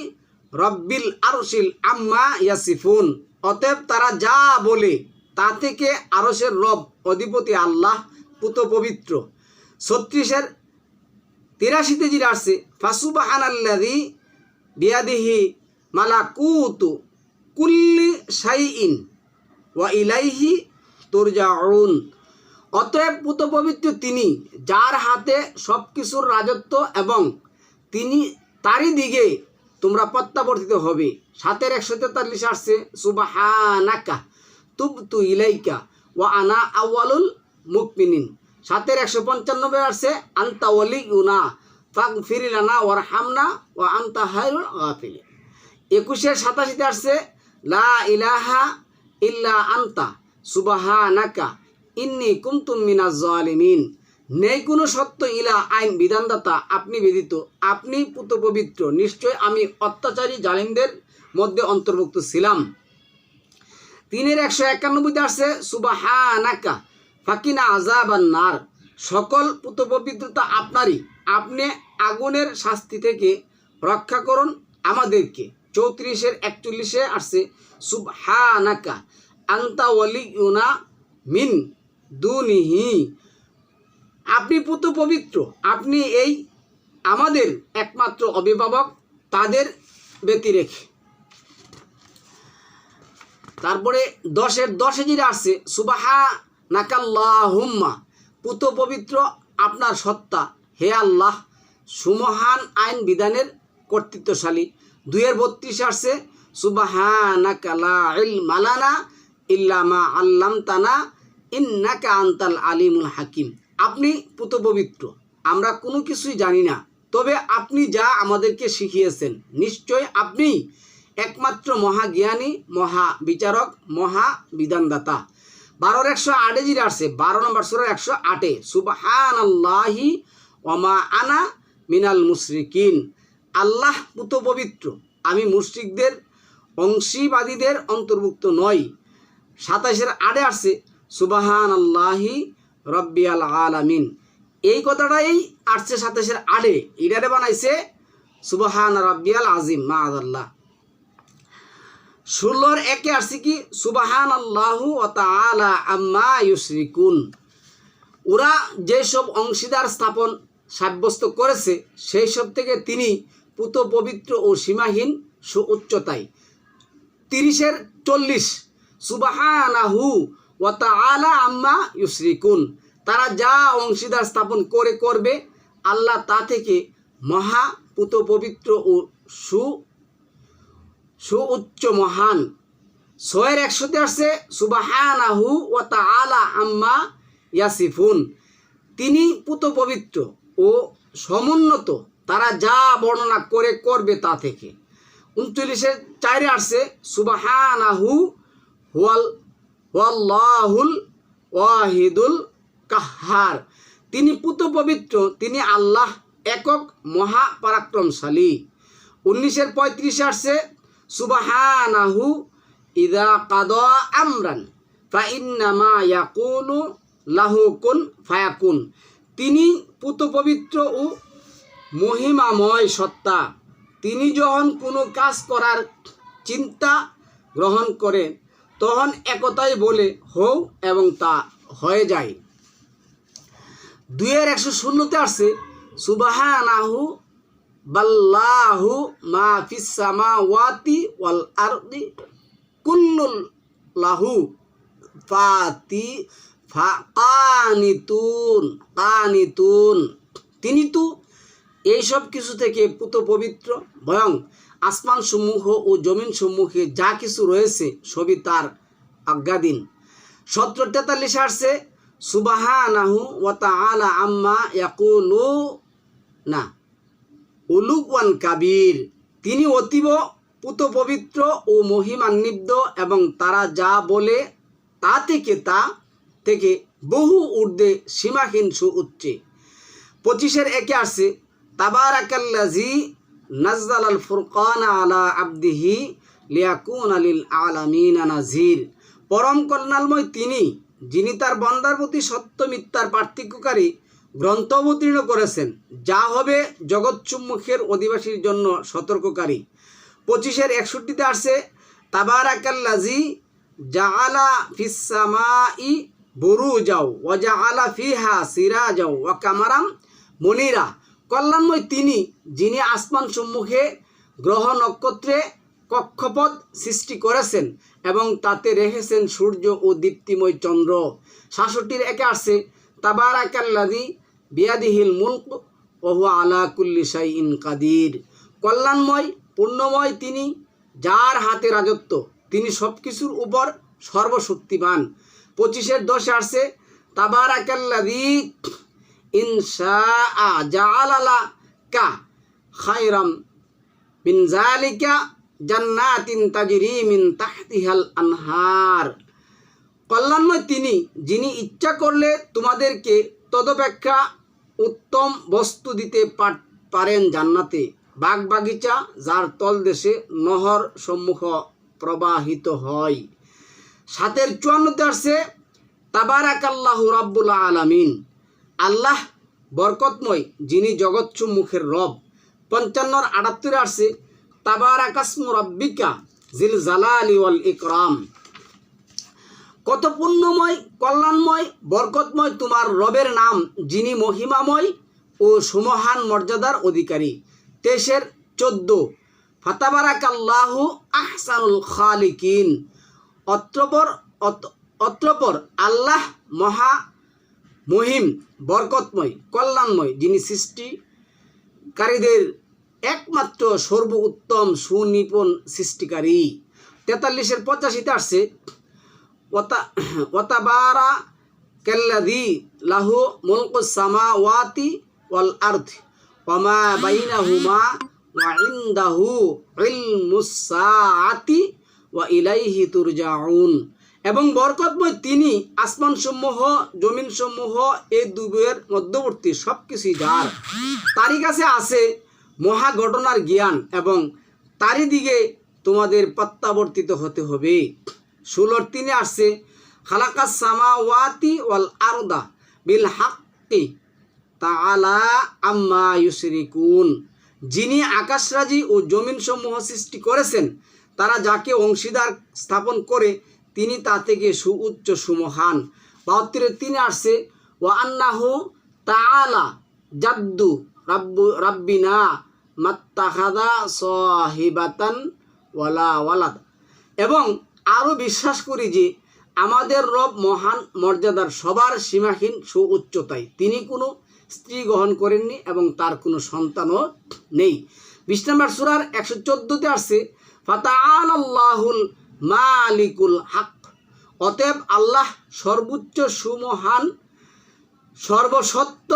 রব্বিল আরশিল আম্মা ইয়াসিফুন। অতএব তারা যা বলে তা থেকে আরশের রব অধিপতি আল্লাহ পুত পবিত্র। 36-83 যেটা আসছে ফাসুবহানাল্লাযী বিয়াদিহি মালাকুতু কুল্লি শাইইন ওয়া ইলাইহি তুরজাউন। অতএব পুত পবিত্র তিনি যার হাতে সব কিছুর রাজত্ব এবং তিনি তারই দিকে তোমরা প্রত্যাবর্তিত হবে। 7-143 আসছে সুবহানাকা তুবতু ইলাইকা ওয়া আনা আউয়ালুল মুমিনিন। 7-195 আসছে আনতা ওয়ালিউনা ফাগফির লানা ওয়ারহামনা ওয়া আনতা খায়রুল গাফিরিন। 21-87 আসছে লা ইলাহা ইল্লা আনতা সুবহানাকা ইন্নী কুনতু মিনাজ জালিমিন। নেই কোনো সত্য ইলা আইন বিধানদাতা আপনি ব্যতীত, আপনি পুত পবিত্র, নিশ্চয় আমি অত্যাচারী জালিমদের মধ্যে অন্তর্ভুক্ত ছিলাম। 3-191 আসছে সুবহানাকা ফাকিনা আযাবান নার। সকল পুত পবিত্রতা আপনারই, আপনি আগুনের শাস্তি থেকে রক্ষা করুন আমাদেরকে। 34-41 আসছে সুবহানাকা আনতা ওয়ালিউনা মিন দুনিহি। আপনি পুত পবিত্র, আপনি এই আমাদের একমাত্র অভিভাবক তাদের ব্যতিরেখে। তারপরে 10-10 যেটা আসছে সুবহানাকাল্লাহুম্মা, পুত পবিত্র আপনার সত্তা হে আল্লাহ, সুমহান আইন বিধানের কর্তৃত্বশালী। 2-32 আসছে সুবহানাকা লা ইলমা লানা ইল্লা মা আল্লামতানা ইন্নাকা আনতাল আলিমুল হাকিম। আপনি পুত পবিত্র, আমরা কোনো কিছুই জানি না, তবে আপনি যা আমাদেরকে শিখিয়েছেন, নিশ্চয় আপনি একমাত্র মহাজ্ঞানী, মহা বিচারক, মহা বিধানদাতা। 12-108 জিরা আসছে 12 নম্বর সূরা 108 সুবহানাল্লাহি ওয়া মা আনা মিনাল মুশরিকিন। আল্লাহ পুত পবিত্র, আমি মুশরিকদের অংশীবাদীদের অন্তর্ভুক্ত নই। 27-8 আসছে সুবহানাল্লাহি রব্বিয়াল আলামিন। এই কথাটাই আসছে 27-8, এটারে বানাইছে সুবহান রাব্বিয়াল আজিম মাআযাল্লাহ। 16-1 আসছে কি সুবহানাল্লাহু ওয়া তাআলা আম্মা ইউশরিকুন। ওরা যেসব অংশীদার স্থাপন সাব্যস্ত করেছে সেই সব থেকে তিনি পুত পবিত্র ও সীমাহীন সুউচ্চতায়। 30-40 সুবহানাহু ওয়া তাআলা আম্মা ইউশরিকুন। তারা যা অংশীদার স্থাপন করবে আল্লাহ তা থেকে মহা পুত পবিত্র ও সুউচ্চ মহান। 6-100 আসছে সুবহানাহু ওয়া তাআলা আম্মা ইয়াসিফুন। তিনি পুত পবিত্র ও সমুন্নত, তারা যা বর্ণনা করবে তা থেকে। 39-4 আসছে সুবহানাহু ওয়াল্লাহুল ওয়াহিদুল কাহ্হার। তিনি পুত পবিত্র, তিনি আল্লাহ একক মহা পরাক্রমশালী। 19-35 আসছে সুবহানাহু ইযা কাদা আমরান ফাইন্নামা ইয়াকুলু লাহু কুন ফায়াকুন। তিনি পুত পবিত্র ও মহিমাময় সত্তা, তিনি যখন কোনো কাজ করার চিন্তা গ্রহণ করেন তখন একতাই বলে হও এবং তা হয়ে যায়। 2-116 আসছে সুবহানাহু বাল্লাহু মা ফিস সামাওয়াতি ওয়াল আরদি কুল্লুল লাহু কানিতুন। তিনি তো এইসব কিছু থেকে পুত পবিত্র, বরং আসমান সমূহ ও জমিন সমূহে যা কিছু রয়েছে সবই তার আজ্ঞাধীন। 17-43 আসছে সুবহানাহু ওয়া তাআলা আম্মা ইয়াকুলুনা উলুওয়ান কাবীর। তিনি অতীব পুত পবিত্র ও মহিমান্বিত এবং তারা যা বলে তা থেকে বহু ঊর্ধ্বে সীমাহীন সুউচ্চে। 25-1 আসছে তাবারাকাল্লাযী নাযালাল ফুরকানা আলা আবদিহি লিয়াকুনা লিল আলামিনা নাযীর। পরম কল্যাণময় তিনি, যিনি তার বান্দার প্রতি সত্য মিথ্যার পার্থক্যকারী গ্রন্থ অবতীর্ণ করেছেন, যা হবে জগৎসম্মুখের অধিবাসীর জন্য সতর্ককারী। 25-এর 61-তে আসছে, তাবারাকাল্লাজি জাআলা ফিস সামাই বুরুজাও ওয়া জাআলা ফিহা সিরাজাও ওয়া কামারাম মুনিরা। কল্যাণময় তিনি, যিনি আসমান সম্মুখে গ্রহ নক্ষত্রে কক্ষপথ সৃষ্টি করেছেন এবং তাতে রেখেছেন সূর্য ও দীপ্তিময় চন্দ্র। 66-এর 1-এ আসছে, তাবারাকাল্লাযী বিয়াদিহিল মুলক ওয়া হুয়া আলা কুল্লি শাইইন কাদির। কল্যাণময় পূর্ণময় তিনি, যার হাতে রাজত্ব, তিনি সব কিছুর উপর সর্বশক্তিমান। 25-এর 10-এ আসছে, তাবারাকাল্লাযী ইনশাআ জাআলা লাকা খায়রাম মিন যালিকা জান্নাতিন তাজরি মিন তাহতিহাল আনহার। কল্যাণময় তিনি, যিনি ইচ্ছা করলে তোমাদেরকে তদপেক্ষা উত্তম বস্তু দিতে পারেন জান্নাতে, বাগ বাগিচা যার তলদেশে নহর সম্মুখ প্রবাহিত হয়। 7-এর 54-তে আসছে, তাবারাকাল্লাহু রাব্বুল আলামিন, আল্লাহ বরকতময়, যিনি জগৎসম্মুখের রব। 55-এর 78-এ আসছে, তাবারাকাসমু রাব্বিকা জিল জালালি ওয়াল ইকরাম। কত পুণ্যময়, কল্যাণময়, বরকতময় তোমার রবের নাম, যিনি মহিমাময় ও সুমহান মর্যাদার অধিকারী। 23-এর 14, ফাতাবারাকাল্লাহু আহসানুল খালিকিন। অতঃপর আল্লাহ মহা মহিম, বরকতময়, কল্যাণময়, যিনি সৃষ্টিকারীদের একমাত্র সর্ব উত্তম সুনিপুণ সৃষ্টিকারী। 43-এর 85-তে আসছে, ওয়াতাবারাকাল্লাযী লাহু মুলকুস সামাওয়াতি ওয়াল আরদি ওয়া মা বাইনাহুমা ওয়া ইনদাহু ইলমুস সাআতি ওয়া ইলাইহি তুরজাউন। এবং বরকতময় তিনি, আসমানসমূহ জমিনসমূহ এই দুয়ের মধ্যবর্তী সব কিছুই যার, তারই কাছে আছে মহা ঘটনার জ্ঞান এবং তারই দিকে তোমাদের প্রত্যাবর্তিত হতে হবে। 16-র 3-এ আসছে, খালাকাস সামাওয়াতি ওয়াল আরদা বিল হাক্কি তাআলা আম্মা ইউশরিকুন। যিনি আকাশরাজি ও জমিনসমূহ সৃষ্টি করেছেন, তারা যাকে অংশীদার স্থাপন করে, তিনি তা থেকে সুউচ্চ সুমহান। 72-এর 3-এ আসছে, ওয়া আন্নাহু তাআলা জাদ্দু রাব্বিনা মাত্তাখাযা সাহিবাতান ওয়ালা ওয়ালাদ। এবং আরও বিশ্বাস করি যে আমাদের রব মহান মর্যাদার, সবার সীমাহীন সুউচ্চতায়, তিনি কোনো স্ত্রী গ্রহণ করেননি এবং তার কোনো সন্তানও নেই। 20 নম্বর সূরার 114-তে আসছে, ফাতাআলাল্লাহুল মালিকুল হক। অতএব আল্লাহ সর্বোচ্চ সুমহান, সর্বসত্য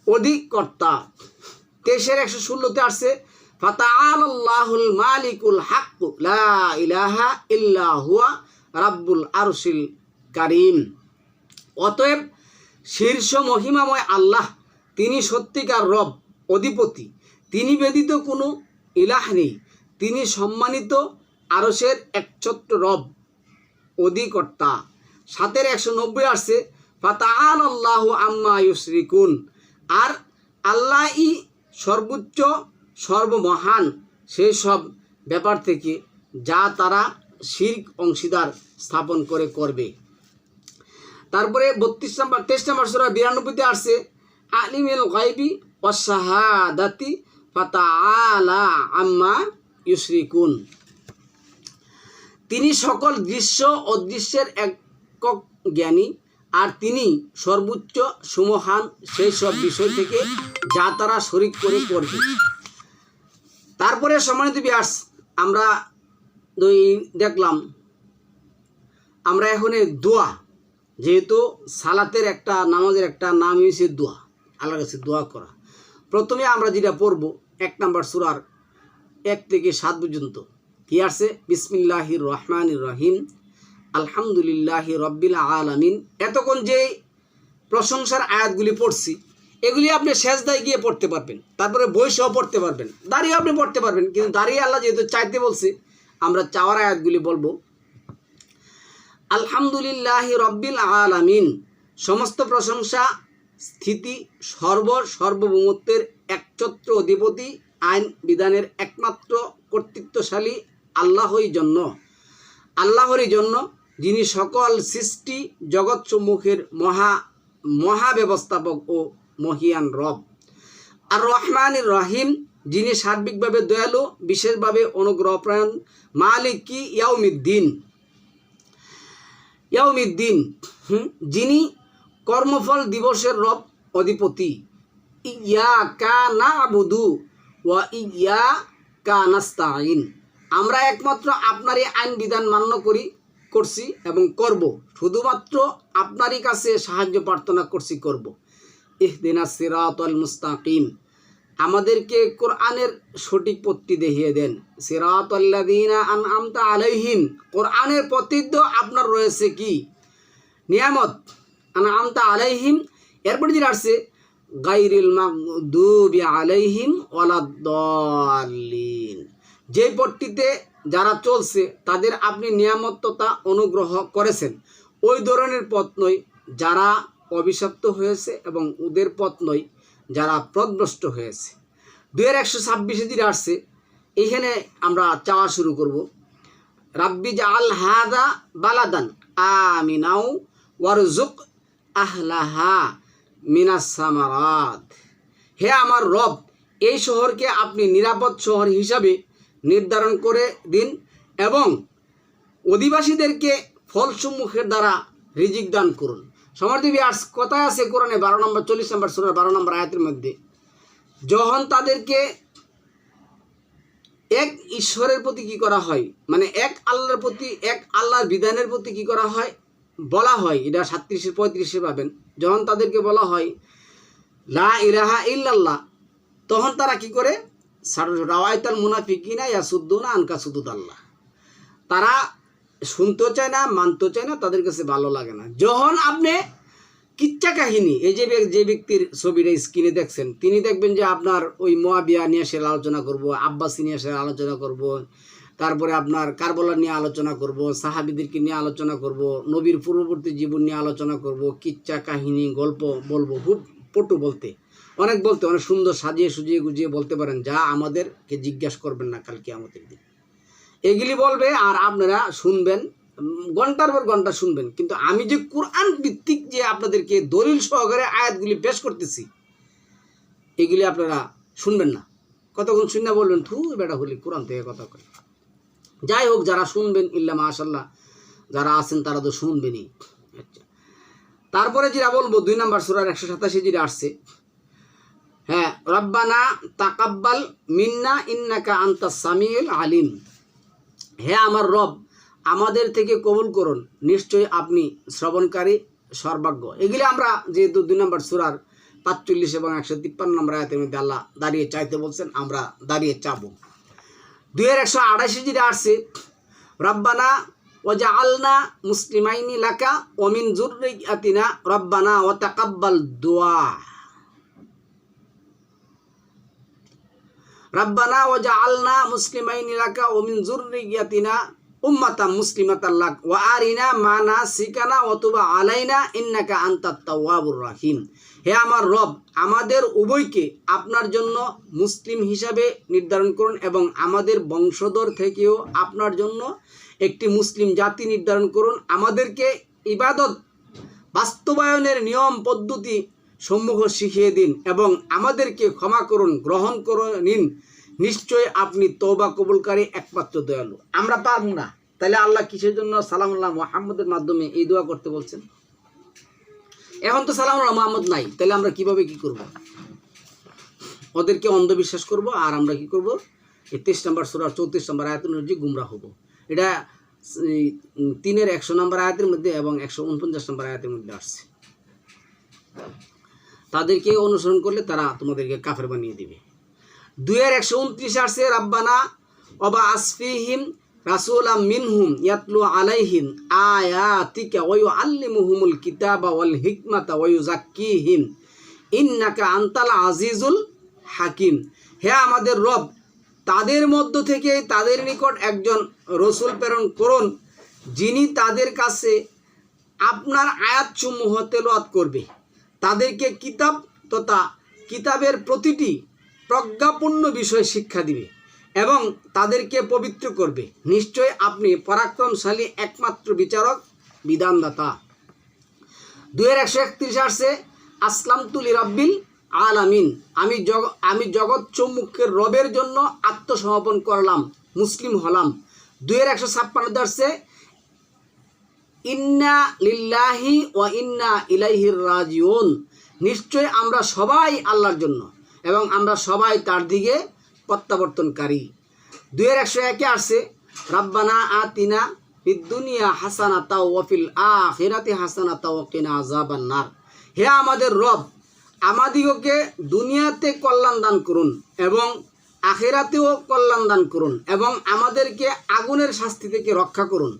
অধিকর্তা। 23-এর 116-তে আসছে, ফাতাআলাল্লাহুল মালিকুল হক লা ইলাহা ইল্লা হুয়া রাব্বুল আরশিল কারীম। অতএব শীর্ষ মহিমাময় আল্লাহ, তিনি সত্যিকার রব, অধিপতি, তিনি ব্যতীত কোনো ইলাহ নেই, তিনি সম্মানিত আরশের একছত্র রব, অধিকর্তা। 7-এর 190 আসছে, ফাতাআলাল্লাহু আম্মা ইউশরিকুন। আর আল্লাহই সর্বোচ্চ, সর্বমহান সেই সব ব্যাপার থেকে যা তারা শিরক অংশীদার স্থাপন করে করবে। তারপরে 23 নম্বর সূরা 92-তে আসছে, আলিমুল গায়বি ওয়াস শাহাদাতি ফাতাআলা আম্মা ইউশরিকুন। তিনি সকল দৃশ্য অদৃশ্যের একক জ্ঞানী, আর তিনি সর্বোচ্চ সুমহান সেই সব বিষয় থেকে যা তারা শরিক করে করবে। তারপরে সম্মানিত ভিউয়ার্স, আমরা দেখলাম, আমরা এখন দোয়া, যেহেতু সালাতের একটা, নামাজের একটা নাম হয়েছে দোয়া, আল্লাহর কাছে দোয়া করা। প্রথমে আমরা যেটা পড়ব 1 নম্বর সূরার 1 থেকে 7 পর্যন্ত, কি আসছে, বিসমিল্লাহির রহমানির রহিম, আলহামদুলিল্লাহি রব্বিল আলামিন। এতক্ষণ যে প্রশংসার আয়াতগুলি পড়ছি, এগুলি আপনি সেজদায় গিয়ে পড়তে পারবেন, তারপরে বই সহ পড়তে পারবেন, দাঁড়িয়ে আপনি পড়তে পারবেন। কিন্তু দাঁড়িয়ে আল্লাহ যেহেতু চাইতে বলছে, আমরা চাওয়ার আয়াতগুলি বলবো। আলহামদুলিল্লাহি রব্বিল আলামিন, সমস্ত প্রশংসা স্থিতি সর্বভৌমত্বের একচ্ছত্র অধিপতি, আইন বিধানের একমাত্র কর্তৃত্বশালী আল্লাহরই জন্য, যিনি সকল সৃষ্টি জগৎসমূহের মহাব্যবস্থাপক ও মহিয়ান রব। আর রহমানির রহিম, যিনি সার্বিকভাবে দয়ালু, বিশেষভাবে অনুগ্রহপ্রায়ণ। মালিকি ইয়াউমিদ্দিন, যিনি কর্মফল দিবসের রব অধিপতি। ইয়াকা না'বুদু ওয়া ইয়াকা নাস্তাঈন, আমরা একমাত্র আপনারই আইন বিধান মান্য করছি এবং করব, শুধুমাত্র আপনারই কাছে সাহায্য প্রার্থনা করব। ইহদিনাস সিরাতাল মুস্তাকিম, আমাদেরকে কোরআনের সঠিক পথটি দেখিয়ে দেন। সিরাতাল্লাযীনা আনআমতা আলাইহিম, কোরআনের প্রতি তো আপনার রয়েছে কি নিয়ামত, আনআমতা আলাইহিম। এরপর যেটা আসছে গায়রিল মাগদুবি আলাইহিম ওয়ালাদ-দাল্লিন, যেই পথটিতে যারা চলছে তাদের আপনি নিয়ামত তথা অনুগ্রহ করেছেন, ওই ধরনের পথ নয় যারা অভিশপ্ত হয়েছে এবং ওদের পথ নয় যারা পথভ্রষ্ট হয়েছে। 2126 যেটা আসছে, এইখানে আমরা চাওয়া শুরু করব। রাব্বি জাআল হাযা বালাদান আমিনাও ওয়ারযুক আহলাহা মিনাস সামারাত, হে আমার রব, এই শহরকে আপনি নিরাপদ শহর হিসাবে নির্ধারণ করে দিন এবং অধিবাসীদেরকে ফলসমূহের দ্বারা রিজিক দান করুন। সমর্থী আর্টস কথায় আছে কোরআনে 12 নম্বর 40 নম্বর সূরা 12 নম্বর আয়াতের মধ্যে, যখন তাদেরকে এক ঈশ্বরের প্রতি কি করা হয়, মানে এক আল্লাহর প্রতি, এক আল্লাহর বিধানের প্রতি কি করা হয় বলা হয়, এটা 37-35 পাবেন। যখন তাদেরকে বলা হয় লা ইলাহা ইল্লাল্লাহ, তখন তারা কি করে, রাওয়াইতাল মুনাফিকিনা ইয়াসুদ্দুনা আনকা সুদুদাল্লাহ, তারা শুনতেও চায় না, মানতেও চায় না, তাদের কাছে ভালো লাগে না। যখন আপনি কিচ্ছা কাহিনী, এই যে ব্যক্তির ছবিটা স্ক্রিনে দেখছেন, তিনি দেখবেন যে আপনার ওই মুয়াবিয়া নিয়ে এসে আলোচনা করব, আব্বাসী নিয়ে এসে আলোচনা করব, তারপরে আপনার কারবালা নিয়ে আলোচনা করব, সাহাবীদেরকে নিয়ে আলোচনা করব, নবীর পূর্ববর্তী জীবন নিয়ে আলোচনা করব, কিচ্ছা কাহিনী গল্প বলবো, খুব পটু বলতে অনেক সুন্দর সাজিয়ে সুজিয়ে গুজিয়ে বলতে পারেন, যা আমাদেরকে জিজ্ঞাসা করবেন না কাল কিয়ামতের দিন। এগুলি বলবে আর আপনারা শুনবেন, ঘন্টার পর ঘন্টা শুনবেন, কিন্তু আমি যে কোরআন ভিত্তিক যে আপনাদেরকে দলিল সহকারে আয়াতগুলি পেশ করতেছি, এগুলি আপনারা শুনবেন না। কতক্ষণ শুনে বলবেন থু বেটা হলি কোরআন থেকে কথা কয়। যাই হোক, যারা শুনবেন ইল্লা মাশাআল্লাহ, যারা আছেন তারা তো শুনবেনই। আচ্ছা, তারপরে যেটা বলবো 2 নম্বর সূরার 187 যেটা আসছে, হ্যাঁ, রব্বানা তাকাব্বাল মিন্না ইন্নাকা আনতাস সামিউল আলিম, হে আমার রব, আমাদের থেকে কবুল করুন, নিশ্চয়ই আপনি শ্রবণকারী সর্বাজ্ঞ। এগুলি আমরা যেহেতু 2 নম্বর সূরার 45 এবং 153 নম্বর আয়াতের মধ্যে আল্লাহ দাঁড়িয়ে চাইতে বলছেন, আমরা দাঁড়িয়ে চাবো। 2188 যেটা আসছে, রব্বানা ওয়াজআলনা মুসলিমাইনি লাকা ওয়া মিন যুররিয়াতিনা রব্বানা ওয়া তাকাব্বাল দুআ, রব্বানা ওয়াজআলনা মুসলিমাইনি লাকা ওয়া মিন যুররিয়াতিনা উম্মাতাম মুসলিমাতাল লাক ওয়া আরিনা মানাসিকানা ওয়া তুব আলাইনা ইন্নাকা আনতাত তাওয়াবুর রহিম, হে আমার রব, আমাদের উভয়কে আপনার জন্য মুসলিম হিসাবে নির্ধারণ করুন এবং আমাদের বংশধর থেকেও আপনার জন্য একটি মুসলিম জাতি নির্ধারণ করুন। আমাদেরকে ইবাদত বাস্তবায়নের নিয়ম পদ্ধতি সমূহ শিখিয়ে দিন এবং আমাদেরকে ক্ষমা করুন, গ্রহণ করে নিন, নিশ্চয় আপনি তওবা কবুলকারী একমাত্র দয়ালু। আমরা পারবো না, তাহলে আল্লাহ কিসের জন্য সালামুল্লাহ মুহাম্মদের মাধ্যমে এই দোয়া করতে বলছেন? এখন তো সালামুল্লাহ মুহাম্মদ নাই, তাহলে আমরা কিভাবে কি করব? ওদেরকে অন্ধবিশ্বাস করব আর আমরা কি করব? এই 23 নম্বর সূরা 34 নম্বর আয়াতের মধ্যে গুমরা হব। এটা 3-এর 100 নম্বর আয়াতের মধ্যে এবং 149 নম্বর আয়াতের মধ্যে আসছে। তাদেরকে অনুসরণ করলে তারা তোমাদেরকে কাফের বানিয়ে দিবে। 2-এর 129 আসছে, রাব্বানা ওয়া আসফিহিম রাসূলাম মিনহুম ইয়াতলু আলাইহিম আয়াতিকা ওয়া ইউআল্লিমুহুমুল কিতাবা ওয়াল হিকমাতা ওয়া ইউযাক্কিহিম ইন্নাকা আনতাল আজিজুল হাকিম, হে আমাদের রব, তাদের মধ্য থেকে তাদের নিকট একজন রসুল প্রেরণ করুন, যিনি তাদের কাছে আপনার আয়াতসমূহ তেলাওয়াত করবে, তাদেরকে কিতাব তথা কিতাবের প্রতিটি প্রজ্ঞাপূর্ণ বিষয় শিক্ষা দিবে এবং তাদেরকে পবিত্র করবে। নিশ্চয় আপনি পরাক্রমশালী একমাত্র বিচারক বিধানদাতা। 2:131 আসছে আসলামতু লিরাব্বিল আলামিন, আমি জগৎ চৌমুখের রবের জন্য আত্মসমর্পণ করলাম, মুসলিম হলাম। 2:156 আসছে ইন্না লিল্লাহি ওয়া ইন্না ইলাইহি রাজিউন, নিশ্চয় আমরা সবাই আল্লাহর জন্য এবং আমরা সবাই তার দিকে প্রত্যাবর্তনকারী। 2:101 আসছে রাব্বানা আতিনা ফিদ দুনিয়া হাসানাতাও ওয়া ফিল আখিরাতি হাসানাতাও ওয়া কিনা আযাবান্নার, হে আমাদের রব, আমাদিগকে দুনিয়াতে কল্যাণ দান করুন এবং আখিরাতেও কল্যাণ দান করুন এবং আমাদেরকে আগুনের শাস্তি থেকে রক্ষা করুন।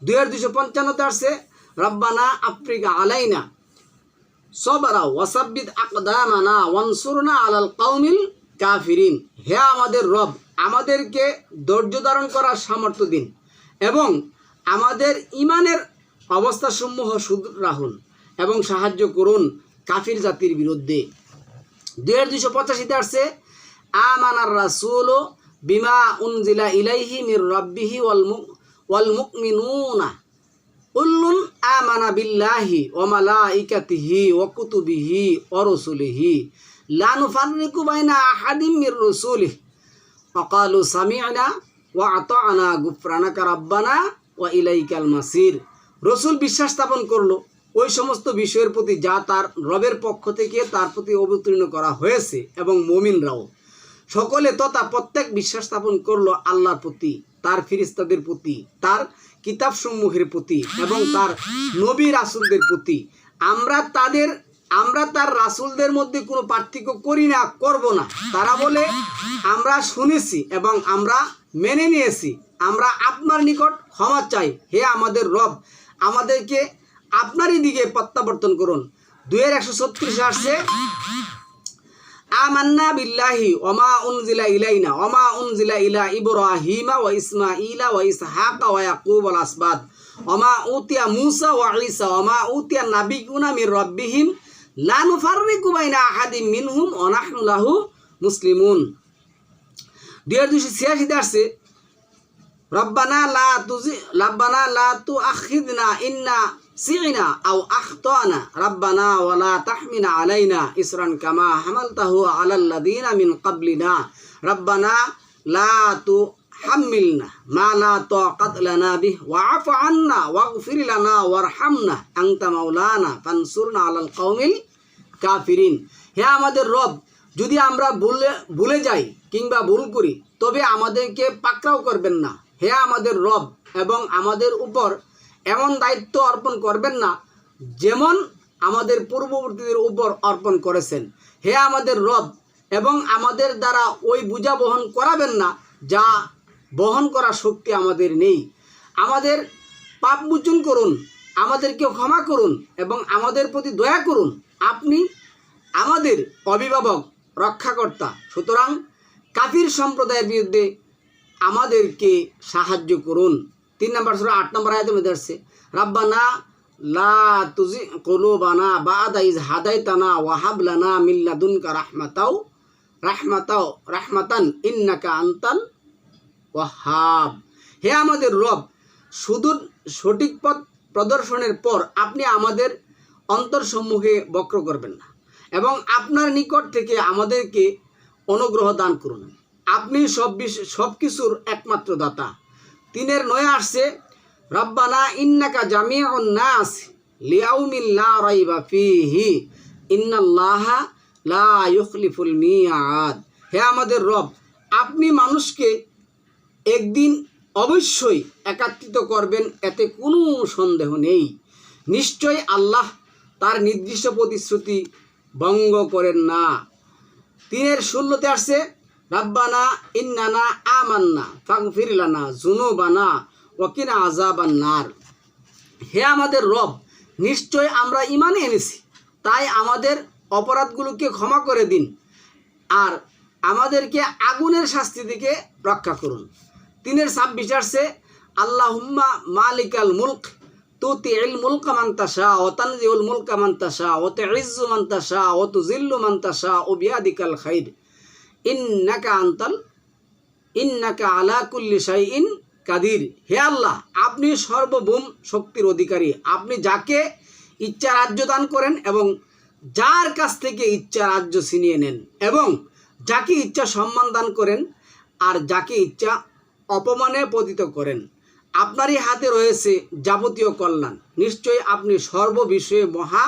2:255 আসছে রব্বানা আফরিক আলাইনা সবরা ওয়াসাব্বিত আকদামানা ওয়ানসুরনা আলাল কওমিল কাফিরিন, হে আমাদের রব, আমাদেরকে ধৈর্য ধারণ করার সামর্থ্য দিন এবং আমাদের ইমানের অবস্থাসমূহ শুধরাহুন এবং সাহায্য করুন কাফির জাতির বিরুদ্ধে। 2:285 আসছে আমানার রাসূল বিমা উনজিলা ইলাইহি মির রাব্বিহি ওয়াল মুমিনুনা কুল্লুন আমানা বিল্লাহি ওয়া মালাইকাতিহি ওয়া কুতুবিহি ওয়া রাসূলিহি লা নুফাররিকু বাইনা আহাদিম মির রাসূলিহি ওয়া ক্বালু সামি'না ওয়া আতা'না গুফরানাকা রাব্বানা ওয়া ইলাইকাল মাসির। রাসূল বিশ্বাস স্থাপন করলো ওই সমস্ত বিষয়ের প্রতি যা তার রবের পক্ষ থেকে তার প্রতি অবতীর্ণ করা হয়েছে এবং মুমিনরাও সকলে তথা প্রত্যেক বিশ্বাস স্থাপন করলো আল্লাহর প্রতি, তার ফেরেশতাদের প্রতি, তার কিতাবসমূহের প্রতি এবং তার নবী রাসূলদের প্রতি। আমরা তার রাসূলদের মধ্যে কোনো পার্থক্য করি না, করব না। তারা বলে আমরা শুনেছি এবং আমরা মেনে নিয়েছি, আমরা আপনার নিকট ক্ষমা চাই, হে আমাদের রব, আমাদেরকে আপনারই দিকে প্রত্যাবর্তন করুন। 2:136 আসছে আমান্না বিল্লাহি ওমা উনজিলা ইলাইনা ওমা উনজিলা ইলা ইব্রাহিমা ওয়া ইসমাঈলা ওয়া ইসহাকা ওয়া ইয়াকুব ওয়াল আসবাদ ওমা উতিয়া মূসা ওয়া ঈসা ওমা উতিয়া নাবিয়ুনা মির রাব্বিহিম লা নুফাররিকু বাইনা আহাদিম মিনহুম ওয়া নাহনু লাহু মুসলিমুন। 2:286 আসছে রব্বানা লা তুআখিযনা ইন্না সি'না আও আখতানা রাব্বানা ওয়া লা তাহমিল আলাইনা ইসরান কামা হামালতাহু আলাল লাযিনা মিন ক্বাবলিনা রাব্বানা লা তুহাম্মিলনা মা লা তাকাত লানা বিহি ওয়া'ফু আন্না ওয়াগফির লানা ওয়ারহামনা আনতা মাওলানা ফানসুরনা আলাল কওমিল কাফিরিন, হে আমাদের রব, যদি আমরা ভুলে যাই কিংবা ভুল করি তবে আমাদেরকে পাকড়াও করবেন না, হে আমাদের রব, এবং আমাদের উপর এমন দায়িত্ব অর্পণ করবেন না যেমন আমাদের পূর্ববর্তীদের উপর অর্পণ করেছেন, হে আমাদের রব, এবং আমাদের দ্বারা ওই বোঝা বহন করাবেন না যা বহন করার শক্তি আমাদের নেই। আমাদের পাপ মোচন করুন, আমাদেরকে ক্ষমা করুন এবং আমাদের প্রতি দয়া করুন, আপনি আমাদের অভিভাবক রক্ষাকর্তা। সুতরাং কাফির সম্প্রদায়ের বিরুদ্ধে আমাদেরকে সাহায্য করুন। 3 নম্বর সূরা 8 নম্বর আয়াতের মধ্যে আসছে রাব্বানা লা তুজি কুলুবানা বা'দা ইজ হাদাইতানা ওয়া হাব লানা মিন লাদুনকা রাহমাতান ইন্নাকা আনতাল ওয়াহ্হাব, হে আমাদের রব, শুধু সঠিক পথ প্রদর্শনের পর আপনি আমাদের অন্তরসমূহে বক্র করবেন না এবং আপনার নিকট থেকে আমাদেরকে অনুগ্রহ দান করুন, আপনি সব কিছুর একমাত্র দাতা। 3:9 আসছে রব্বানা ইন্নাকা জামিউন নাস লিয়াউমিন লা রাইবা ফীহি ইন্নাল্লাহা লা ইউখলিফুল মিয়াদ, হে আমাদের রব, আপনি মানুষকে একদিন অবশ্যই একত্রিত করবেন, এতে কোনো সন্দেহ নেই। নিশ্চয় আল্লাহ তার নির্দিষ্ট প্রতিশ্রুতি ভঙ্গ করেন না। 3:16 আসছে রাব্বানা ইন্নানা আমান্না ফাগফির লানা যুনুবানা ওয়া কিনা আযাবান নার, হে আমাদের রব, নিশ্চয় আমরা ঈমান এনেছি, তাই আমাদের অপরাধগুলোকে ক্ষমা করে দিন আর আমাদেরকে আগুনের শাস্তি থেকে রক্ষা করুন। 3:26 আসছে আল্লাহুম্মা মালিকাল মুলক তুতিল মুলকা মান তাশা ওয়া তানজিউল মুলকা মান তাশা ওয়া তুইজ্জু মান তাশা ওয়া তুযিল্লু মান তাশা ও বিয়াদিকাল খাইর ইন্নাকা আলা কুল্লি শাইইন কাদির। হে আল্লাহ, আপনি সর্বভৌম শক্তির অধিকারী। আপনি যাকে ইচ্ছা রাজ্য দান করেন এবং যার কাছ থেকে ইচ্ছা রাজ্য ছিনিয়ে নেন, এবং যাকে ইচ্ছা সম্মান দান করেন আর যাকে ইচ্ছা অপমানে পতিত করেন। আপনারই হাতে রয়েছে যাবতীয় কল্যাণ। নিশ্চয়ই আপনি সর্ববিষয়ে মহা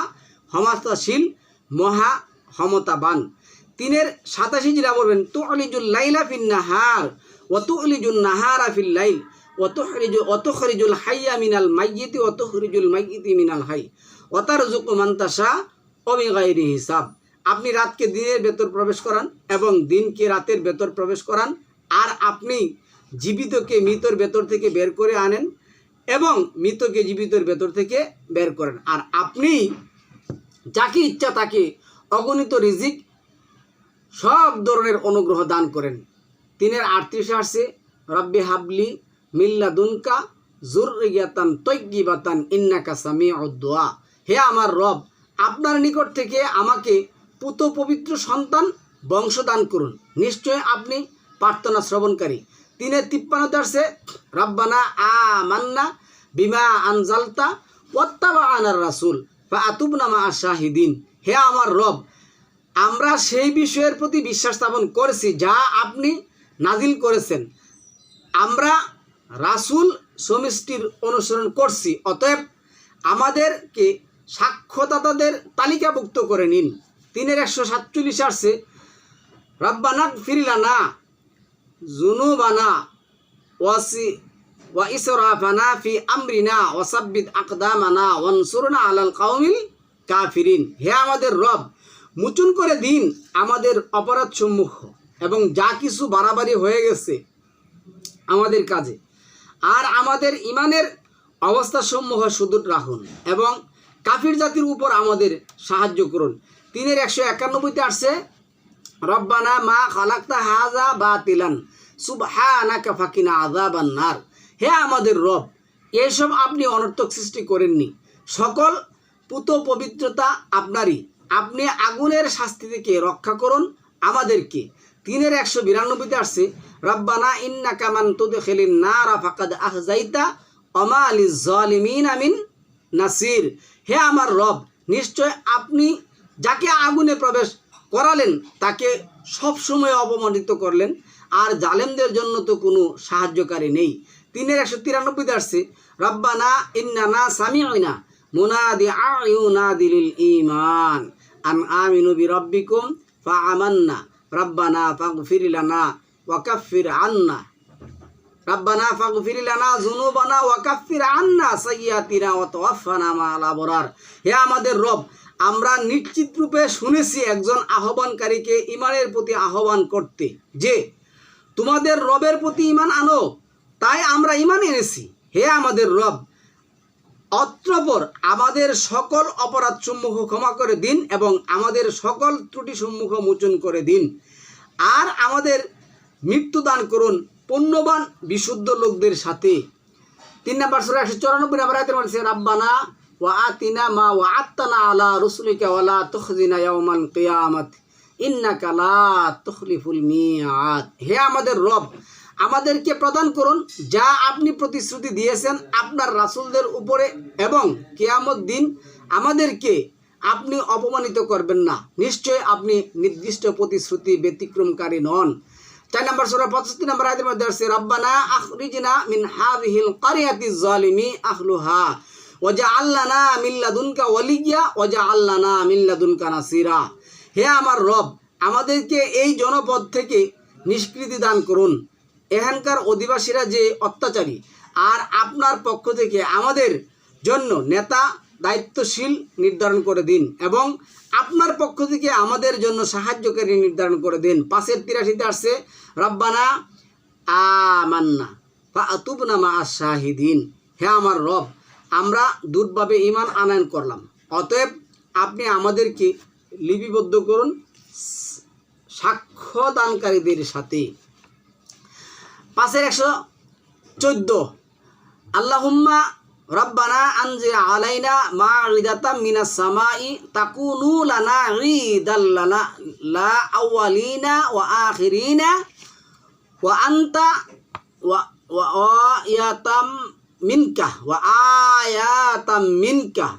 ক্ষমতাশীল, মহা ক্ষমতাবান। 3-87 জিরা বলবেন, তুলিজুল লাইলা ফিন নাহার ওয়া তুলিজুন নাহারা ফিল লাইল ওয়া তুখরিজুল হাইয়া মিনাল মাইয়িতি ওয়া তুখরিজুল মাইয়িতি মিনাল হাই ওয়া তারযুকু মান তাশা বিগাইরি হিসাব। আপনি রাতকে দিনের ভেতর প্রবেশ করান এবং দিনকে রাতের ভেতর প্রবেশ করান, আর আপনি জীবিতকে মৃতর ভেতর থেকে বের করে আনেন এবং মৃতকে জীবিতর ভেতর থেকে বের করেন। আর আপনি যাকে ইচ্ছা তাকে অগণিত রিজিক, সব ধরনের অনুগ্রহ দান করেন। 3-38 আসছে, রব্বি হাবলি মিল্লাদুনকা যুররিয়াতান তাইয়্যিবাতান ইন্নাকা সামিউদ দুআ। হে আমার রব, আপনার নিকট থেকে আমাকে পুত পবিত্র সন্তান বংশদান করুন। নিশ্চয় আপনি প্রার্থনা শ্রবণকারী। 3-53 আসছে, রব্বানা আমান্না বিমা আনজালতা ওয়াত্তাবা'আনার রাসূল ফাআতুবনা মা আশ-শাহিদিন। হে আমার রব, আমরা সেই বিষয়ের প্রতি বিশ্বাস স্থাপন করেছি যা আপনি নাজিল করেছেন। আমরা রাসূল সমষ্টির অনুসরণ করছি, অতএব আমাদেরকে সাক্ষ্যদাতাদের তালিকাভুক্ত করে নিন। 3-147 আসছে, রব্বানা গফির লানা যুনুবানা ওয়া ইসরাফানা ফি আমরিনা ওয়া সাব্বিত আকদামানা ওয়ানসুরনা আলাল কওমিল কাফিরিন। হে আমাদের রব, মোচন করে দিন আমাদের অপরাধ সমূহ এবং যা কিছু বাড়াবাড়ি হয়ে গেছে আমাদের কাজে, আর আমাদের ইমানের অবস্থা সমূহ সুদৃঢ় রাখুন এবং কাফির জাতির উপর আমাদের সাহায্য করুন। 3-191 আসছে, রব্বানা মা খালাকতা হাযা বাতিলান সুবহানাকা ফাকিনা আযাবান নার। হে আমাদের রব, এসব আপনি অনর্থক সৃষ্টি করেননি, সকল পুত পবিত্রতা আপনারই। আপনি আগুনের শাস্তি থেকে রক্ষা করুন আমাদেরকে। 3-192 আসছে, রব্বানা ইন্নাকা মান তুদখিলিন নারা ফাকাদ আহজাইতা ওয়া মা লিয-যালিমিনা মিন নাসির। হে আমার রব, নিশ্চয় আপনি যাকে আগুনে প্রবেশ করালেন তাকে সবসময় অপমানিত করলেন, আর জালেমদের জন্য তো কোনো সাহায্যকারী নেই। 3-193 আসছে, রব্বানা ইন্নানা সামি'না মুনাদিআ ইউনাদি লিল ঈমান আন আমিনু বিরাব্বিকুম ফাআমান্না রব্বানা ফাগফির লানা ওয়া কাফির আন্না রব্বানা ফাগফির লানা যুনুবানা ওয়া কাফির আন্না সাইয়্যাতিনা ওয়া তাওয়াফানা মা'আল আবরার। হে আমাদের রব, আমরা নিশ্চিত রূপে শুনেছি একজন আহ্বানকারীকে ইমানের প্রতি আহ্বান করতে, যে তোমাদের রবের প্রতি ইমান আনো, তাই আমরা ইমান এনেছি। হে আমাদের রব, অতঃপর আমাদের সকল অপরাধ সমূহ ক্ষমা করে দিন এবং আমাদের সকল ত্রুটি সমূহ মোচন করে দিন, আর আমাদের মৃত্যু দান করুন পুণ্যবান বিশুদ্ধ লোকদের সাথে। 3 নম্বর সূরা 194 নম্বর আয়াতে বলছে, রব্বানা ওয়া আতিনা মা ওয়া'আদতানা আলা রুসুলিকা ওয়া লা তুখজিনা ইয়াওমাল কিয়ামাত ইন্নাকা লা তুখলিফুল মিআদ। হে আমাদের রব, আমাদেরকে প্রদান করুন যা আপনি প্রতিশ্রুতি দিয়েছেন আপনার রাসূলদের উপরে, এবং কিয়ামত দিন আমাদেরকে আপনি অপমানিত করবেন না। নিশ্চয় আপনি নির্দিষ্ট প্রতিশ্রুতি ব্যতিক্রমকারী নন। 4 নম্বর সূরা 65 নম্বর আয়াতের মধ্যে আছে, রব্বানা আখরিজনা মিন হাযিহিল ক্বরিয়াতিজ যালিমি আহলুহা ওয়াজআল লানা মিন লাদুনকা ওয়ালিয়্যা ওয়াজআল লানা মিন লাদুনকা নাসিরা। হে আমার রব, আমাদেরকে এই জনপদ থেকে নিষ্কৃতি দান করুন, এখানকার অধিবাসীরা যে অত্যাচারী, আর আপনার পক্ষ থেকে আমাদের জন্য নেতা দায়িত্বশীল নির্ধারণ করে দিন এবং আপনার পক্ষ থেকে আমাদের জন্য সাহায্যকারী নির্ধারণ করে দিন। 5-83 আসছে, রব্বানা আমান্না ফাআতুবনা মা আশ-শাহিদিন। হে আমার রব, আমরা দূরভাবে ঈমান আনয়ন করলাম, অতএব আপনি আমাদেরকে লিপিবদ্ধ করুন সাক্ষ্যদানকারীদের সাথে। 5-114, আল্লাহুম্মা রব্বানা আনজিল আলাইনা মা'ইদাতাম মিনাস সামাই তাকুনু লানা ঈদাল্লানা লা আউয়ালিনা ওয়া আখিরিনা ওয়া আনতা ওয়া আয়াতাম মিনকা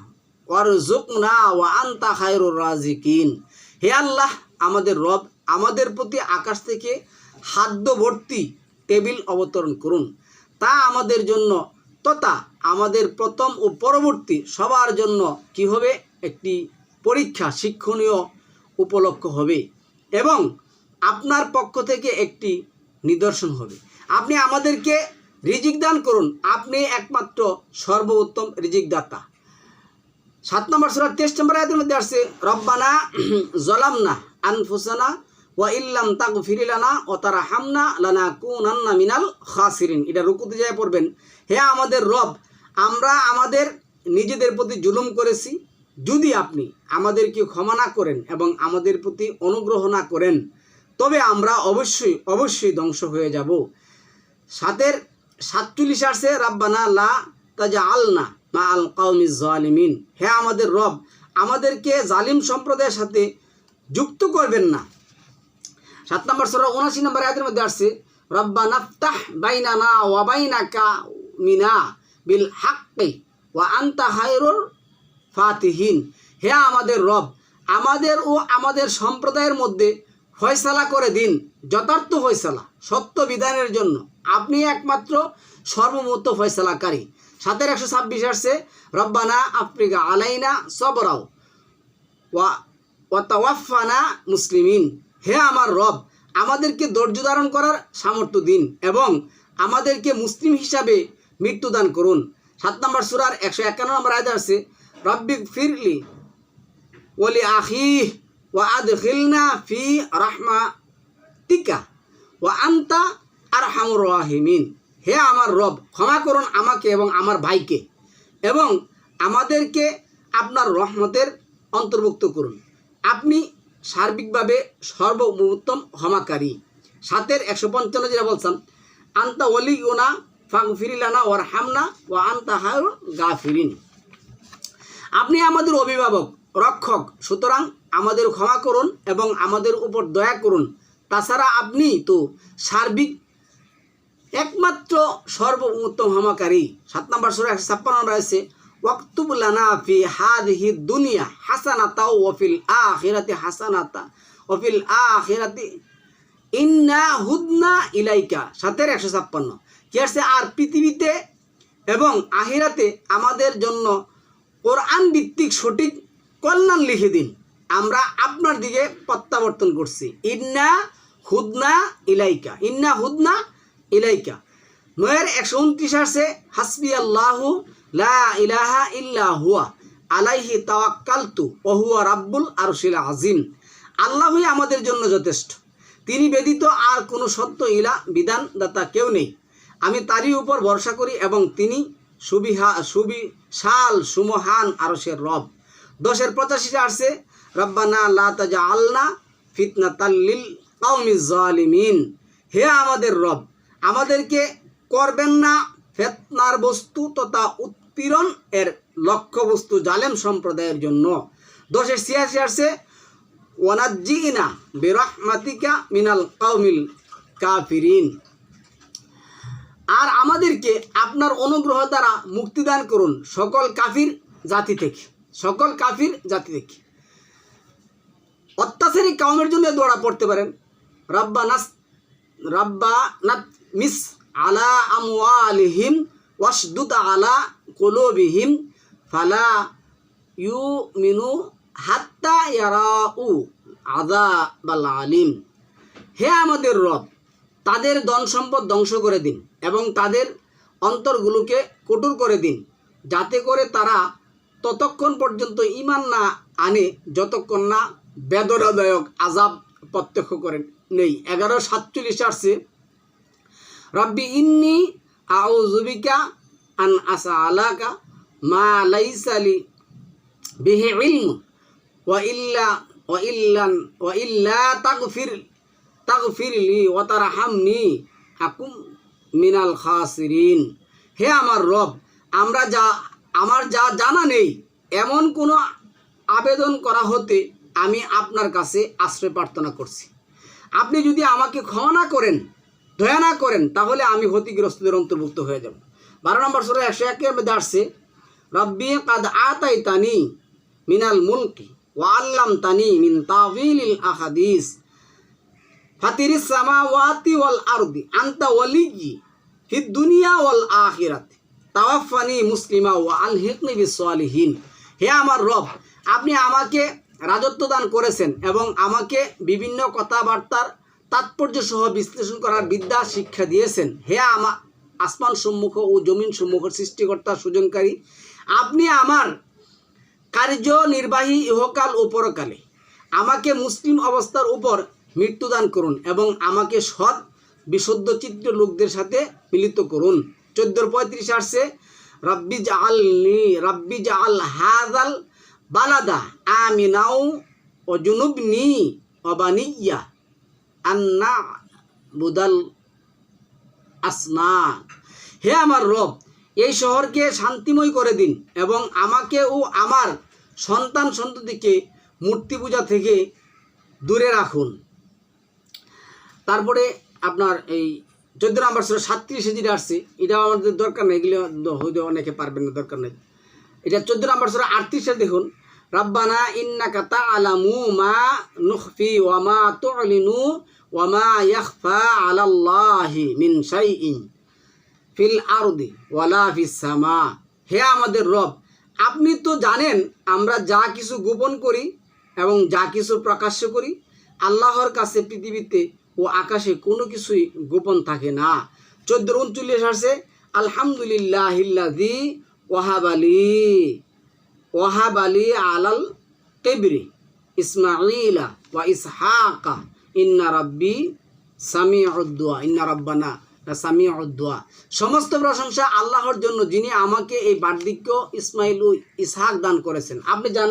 ওয়ারযুকনা ওয়া আনতা খায়রুর রাযিকিন। হে আল্লাহ আমাদের রব, আমাদের প্রতি আকাশ থেকে খাদ্য ভর্তি টেবিল অবতরণ করুন, তা আমাদের জন্য তথা আমাদের প্রথম ও পরবর্তী সবার জন্য কি হবে, একটি পরীক্ষা, শিক্ষণীয় উপলক্ষ হবে এবং আপনার পক্ষ থেকে একটি নিদর্শন হবে। আপনি আমাদেরকে রিজিক দান করুন, আপনি একমাত্র সর্বোত্তম রিজিক দাতা। 7 নম্বর সূরা 23 নম্বর আয়াতের মধ্যে আসছে রব্বানা যালামনা আনফুসানা ওয়া ইল্লাম তাগফির লানা ওয়া তারহামনা লানাকুনান্না মিনাল খাসিরিন। এটা রুকুতে যায় পড়বেন, হে আমাদের রব, আমরা আমাদের নিজেদের প্রতি জুলুম করেছি, যদি আপনি আমাদেরকে ক্ষমা না করেন এবং আমাদের প্রতি অনুগ্রহ না করেন তবে আমরা অবশ্যই ধ্বংস হয়ে যাব। 47 আসছে রব্বানা লা তাজআলনা মাআল কওমিজ জালিমিন। হে আমাদের রব, আমাদেরকে জালিম সম্প্রদায়ের সাথে যুক্ত করবেন না। 7 নম্বর সূরা 79 নম্বর আয়াতের মধ্যে আসছে রব্বানা ফতাহ বাইনানা ওয়া বাইনাকা মিনা বিল হাক্কি ওয়া আনতা খায়রুল ফাতিহিন। হে আমাদের রব, আমাদের ও আমাদের সম্প্রদায়ের মধ্যে ফয়সালা করে দিন, যথার্থ ফয়সালা, সত্য বিধানের জন্য আপনি একমাত্র সর্বমোত্ত ফয়সালাকারী। 126 আসছে রব্বানা আফরিকা আলাইনা সবরাও ওয়া তাওয়াফানা মুসলিমিন। হে আমার রব, আমাদেরকে ধৈর্য ধারণ করার সামর্থ্য দিন এবং আমাদেরকে মুসলিম হিসাবে মৃত্যুদান করুন। 7 নম্বর সূরার 151 নম্বর আয়াত আছে রব্বি ফিরলি ওয়ালি আখি ওয়া আদখিলনা ফি রাহমাতিকা ওয়া আনতা আরহামুর রাহিমিন। হে আমার রব, ক্ষমা করুন আমাকে এবং আমার ভাইকে এবং আমাদেরকে আপনার রহমতের অন্তর্ভুক্ত করুন, আপনি সার্বিকভাবে সর্বোত্তম ক্ষমাকারী। 155 যেটা বলছেন আনতা ওয়ালিউনা ফাগফির লানা ওয়ারহামনা ওয়া আনতা খায়রুল গাফিরিন। আপনি আমাদের অভিভাবক, রক্ষক, সুতরাং আমাদের ক্ষমা করুন এবং আমাদের উপর দয়া করুন। তাছাড়া আপনি তো সার্বিক একমাত্র সর্বোত্তম ক্ষমাকারী। 7 নম্বর সূরা 156 নম্বর আছে ওয়াকতুব লানা ফি হাযিহি দুনিয়া হাসানাতাও ওয়া ফিল আখিরাতি হাসানাতা ওয়া ফিল আখিরাতি ইন্না হুদনা ইলাইকা। 156 কি আছে, আর পৃথিবীতে এবং আখিরাতে আমাদের জন্য কোরআন ভিত্তিক সঠিক কল্যাণ লিখে দিন, আমরা আপনার দিকে প্রত্যাবর্তন করছি। ইন্না হুদনা ইলাইকা, ইন্না হুদনা ইলাইকা। 129 আছে হাসবি আল্লাহু লা ইলাহা ইল্লা হুয়া আলাইহি তাওয়াক্কালতু ওয়া হুয়া রাব্বুল আরশিল আযীম। আল্লাহই আমাদের জন্য যথেষ্ট, তিনি ব্যতীত আর কোনো সত্য ইলা বিধানদাতা কেউ নেই, আমি তারই উপর ভরসা করি এবং তিনি সুবিশাল সুমহান আরশের রব। 10-85 আসছে রব্বানা লা তাজআলনা ফিতনাতাল লিল কওমিজ জালিমিন। হে আমাদের রব, আমাদেরকে করবেন না ফিতনার বস্তু তথা উৎপীড়ন এর লক্ষ্যবস্তু জালেম সম্প্রদায়ের জন্য। 10-86 আসছে ওয়ানাজ্জিনা বিরহমাতিকা মিনাল কওমিল কাফিরিন। আর আমাদেরকে আপনার অনুগ্রহ দ্বারা মুক্তিদান করুন সকল কাফির জাতি থেকে, সকল কাফির জাতি থেকে। অত্যাচারী কওমের জন্য দোয়া পড়তে পারেন রাব্বানাত মিস আলা আমওয়ালিহিম ওয়াশদুদ আলা কুলুবিহিম ফালা ইউমিনু হাত্তা ইয়ারাউ আযাবাল আলিম। হে আমাদের রব, তাদের ধন সম্পদ ধ্বংস করে দিন এবং তাদের অন্তরগুলোকে কঠোর করে দিন, যাতে করে তারা ততক্ষণ পর্যন্ত ঈমান না আনে যতক্ষণ না বেদনাদায়ক আযাব প্রত্যক্ষ করেন নেই। 11-47 আসছে রব্বি ইন্নী আউযু বিকা আন আসআলাকা মা লাইসা লি বিহি ইলমু ওয়া ইল্লা তাগফির লি ওয়া তারহামনি আকুম মিনাল খাসিরিন। হে আমার রব, আমার যা জানা নেই এমন কোনো আবেদন করা হতে আমি আপনার কাছে আশ্রয় প্রার্থনা করছি। আপনি যদি আমাকে ক্ষমা না করেন, দয়া না করেন, তাহলে আমি ক্ষতিগ্রস্তদের অন্তর্ভুক্ত হয়ে যাব। 12 নম্বর সূরা 101 মধ্যে আসছে, রব্বি কাদ আতাইতানি মিনাল মুলকি ওয়া আল্লামতানি মিন তাওয়িলিল আহাদিস ফাতিরিস সামাওয়াতি ওয়াল আরদি আনতা ওয়ালিয়্যি ফিদ দুনিয়া ওয়াল আখিরাত তাওয়াফানি মুসলিমা ওয়া আলহিকনি বিস সালিহিন। হে আমার রব, আপনি আমাকে রাজত্ব দান করেছেন এবং আমাকে বিভিন্ন কথাবার্তার তাৎপর্য সহ বিশ্লেষণ করার বিদ্যা শিক্ষা দিয়েছেন। হে আসমান সম্মুখ ও জমিন সম্মুখ সৃষ্টিকর্তা সুজনকারী, আপনি আমার কার্যনির্বাহী ইহকাল ও পরকালে আমাকে মুসলিম অবস্থার উপর মৃত্যুদান করুন এবং আমাকে সৎ বিশুদ্ধ চিত্ত লোকদের সাথে মিলিত করুন। 14:35 আসছে, রব্বি জাআল হাযাল বালাদা আমিনাও ওয়া জুনুবনি ওয়া বানিয়্যা আন না'বুদাল আসনাম। হে আমার রব, এই শহরকে শান্তিময় করে দিন এবং আমাকে ও আমার সন্তান সন্ততিকে মূর্তি পূজা থেকে দূরে রাখুন। তারপরে আপনার এই 14 নম্বর সূরা 37 যেটা আসছে, এটা আমাদের দরকার নেই, এগুলো হয়তো অনেকে পারবেন না, দরকার নেই। এটা 14 নম্বর সূরা 38 দেখুন, রাব্বানা ইন্নাকা তা'লামু মা নুখফি ওয়া মা তু'লিনু ওয়া মা ইয়াখফা আলাল্লাহি মিন শাইইন ফিল আরদি ওয়ালা ফিস সামা। হে আমাদের রব, আপনি তো জানেন আমরা যা কিছু গোপন করি এবং যা কিছু প্রকাশ্য করি। আল্লাহর কাছে পৃথিবীতে ও আকাশে কোনো কিছুই গোপন থাকে না। 14:39 আসছে, আলহামদুলিল্লাহিল্লাযী ওয়াহাবালি আলাল কিবরি ইসমাঈলা ওয়া ইসহাকা ইন্না রাব্বি সামিউদ দুআ ইন্না রাব্বানা সামিউদ দুআ। সমস্ত প্রশংসা আল্লাহর জন্য, যিনি আমাকে এই বার্ধক্য ইসমাইল ও ইসহাক দান করেছেন। আপনি যার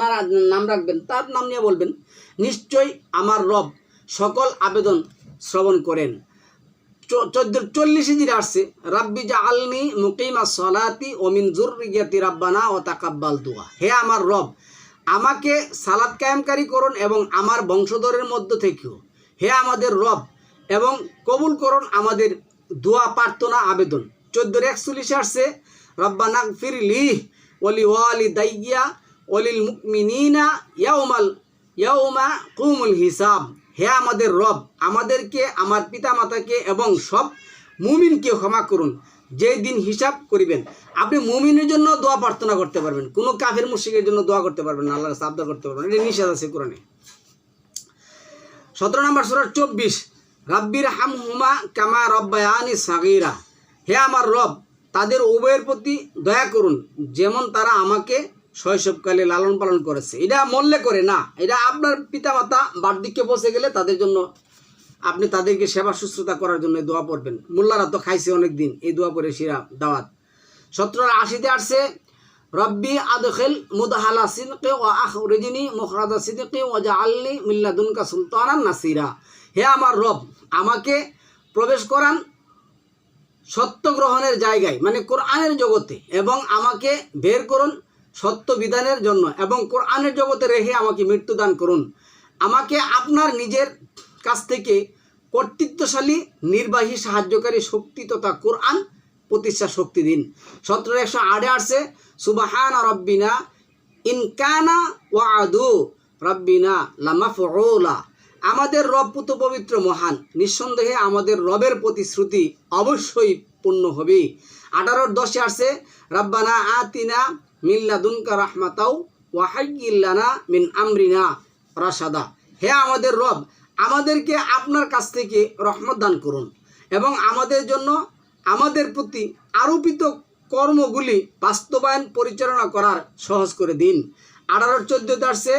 নাম রাখবেন তার নাম নিয়ে বলবেন, নিশ্চয়ই আমার রব সকল আবেদন শ্রবণ করেন। 14:40 যেটা আসছে, রাব্বি জাআলনি মুকিমাস সালাতি ওয়া মিন যুররিয়াতি রাব্বানা ওয়া তাকাব্বাল দুআ। হে আমার রব, আমাকে সালাত কায়েমকারী করুন এবং আমার বংশধরের মধ্য থেকেও। হে আমাদের রব, এবং কবুল করুন আমাদের দোয়া প্রার্থনা আবেদন। 14:41 আসছে, রব্বানা গফিরলি ওয়া লিওয়ালিদাইয়া ওয়া লিল মুমিনিনা ইয়াউমা কুমুল হিসাব। হে আমাদের রব, আমাদেরকে, আমার পিতামাতাকে এবং সব মুমিনকে ক্ষমা করুন যেই দিন হিসাব করিবেন। আপনি মুমিনের জন্য দোয়া প্রার্থনা করতে পারবেন, কোনো কাফের মুশরিকের জন্য দোয়া করতে পারবেন না, আল্লাহর কাছে আবদার করতে পারবেন, এটা নিষেধ আছে কোরআনে। 17 নম্বর সূরা 24, রাব্বির হামহুমা কামা রব্বায়ানি সাগীরা। হে আমার রব, তাদের উভয়ের প্রতি দয়া করুন যেমন তারা আমাকে শৈশবকালে লালন পালন করেছে। এটা মরলে করে না, এটা আপনার পিতামাতা বার্ধক্যে পৌঁছে গেলে তাদের জন্য আপনি তাদেরকে সেবা শুশ্রূষা করার জন্য দোয়া পড়বেন। মোল্লারা তো খাইছে অনেক দিন, এই দোয়া পড়ে সেরা দাওয়াত। 17:80 আসছে, রব্বি আদখিল মুদহালা সিদকি ওয়া আখরিজনি মুখরাজা সিদকি ওয়া জাআলনি মিন লাদুনকা সুলতানান নাসিরা। হে আমার রব, আমাকে প্রবেশ করান সত্য গ্রহণের জায়গায়, মানে কোরআনের জগতে, এবং আমাকে বের করুন সত্য বিধানের জন্য এবং কোরআনের জগতে রেখে আমাকে মৃত্যুদান করুন। আমাকে আপনার নিজের কাছ থেকে কর্তৃত্বশালী নির্বাহী সাহায্যকারী শক্তি তথা কোরআন প্রতিষ্ঠা শক্তি দিন। 17:108 আসছে, সুবহানা রব্বিনা ইনকানা ওয়াদু রব্বিনা লামাফউলা। আমাদের রব পুত পবিত্র মহান, নিঃসন্দেহে আমাদের রবের প্রতিশ্রুতি অবশ্যই পূর্ণ হবে। 18:10 আসছে, রব্বানা আতিনা মিন লাদুনকা রাহমাতাও ওয়া হাইয়্যিল লানা মিন আমরিনা রাশাদা। হে আমাদের রব, আমাদেরকে আপনার কাছ থেকে রহমত দান করুন এবং আমাদের জন্য আমাদের প্রতি আরোপিত কর্মগুলি বাস্তবায়ন পরিচালনা করার সহজ করে দিন। 18:14 আসছে,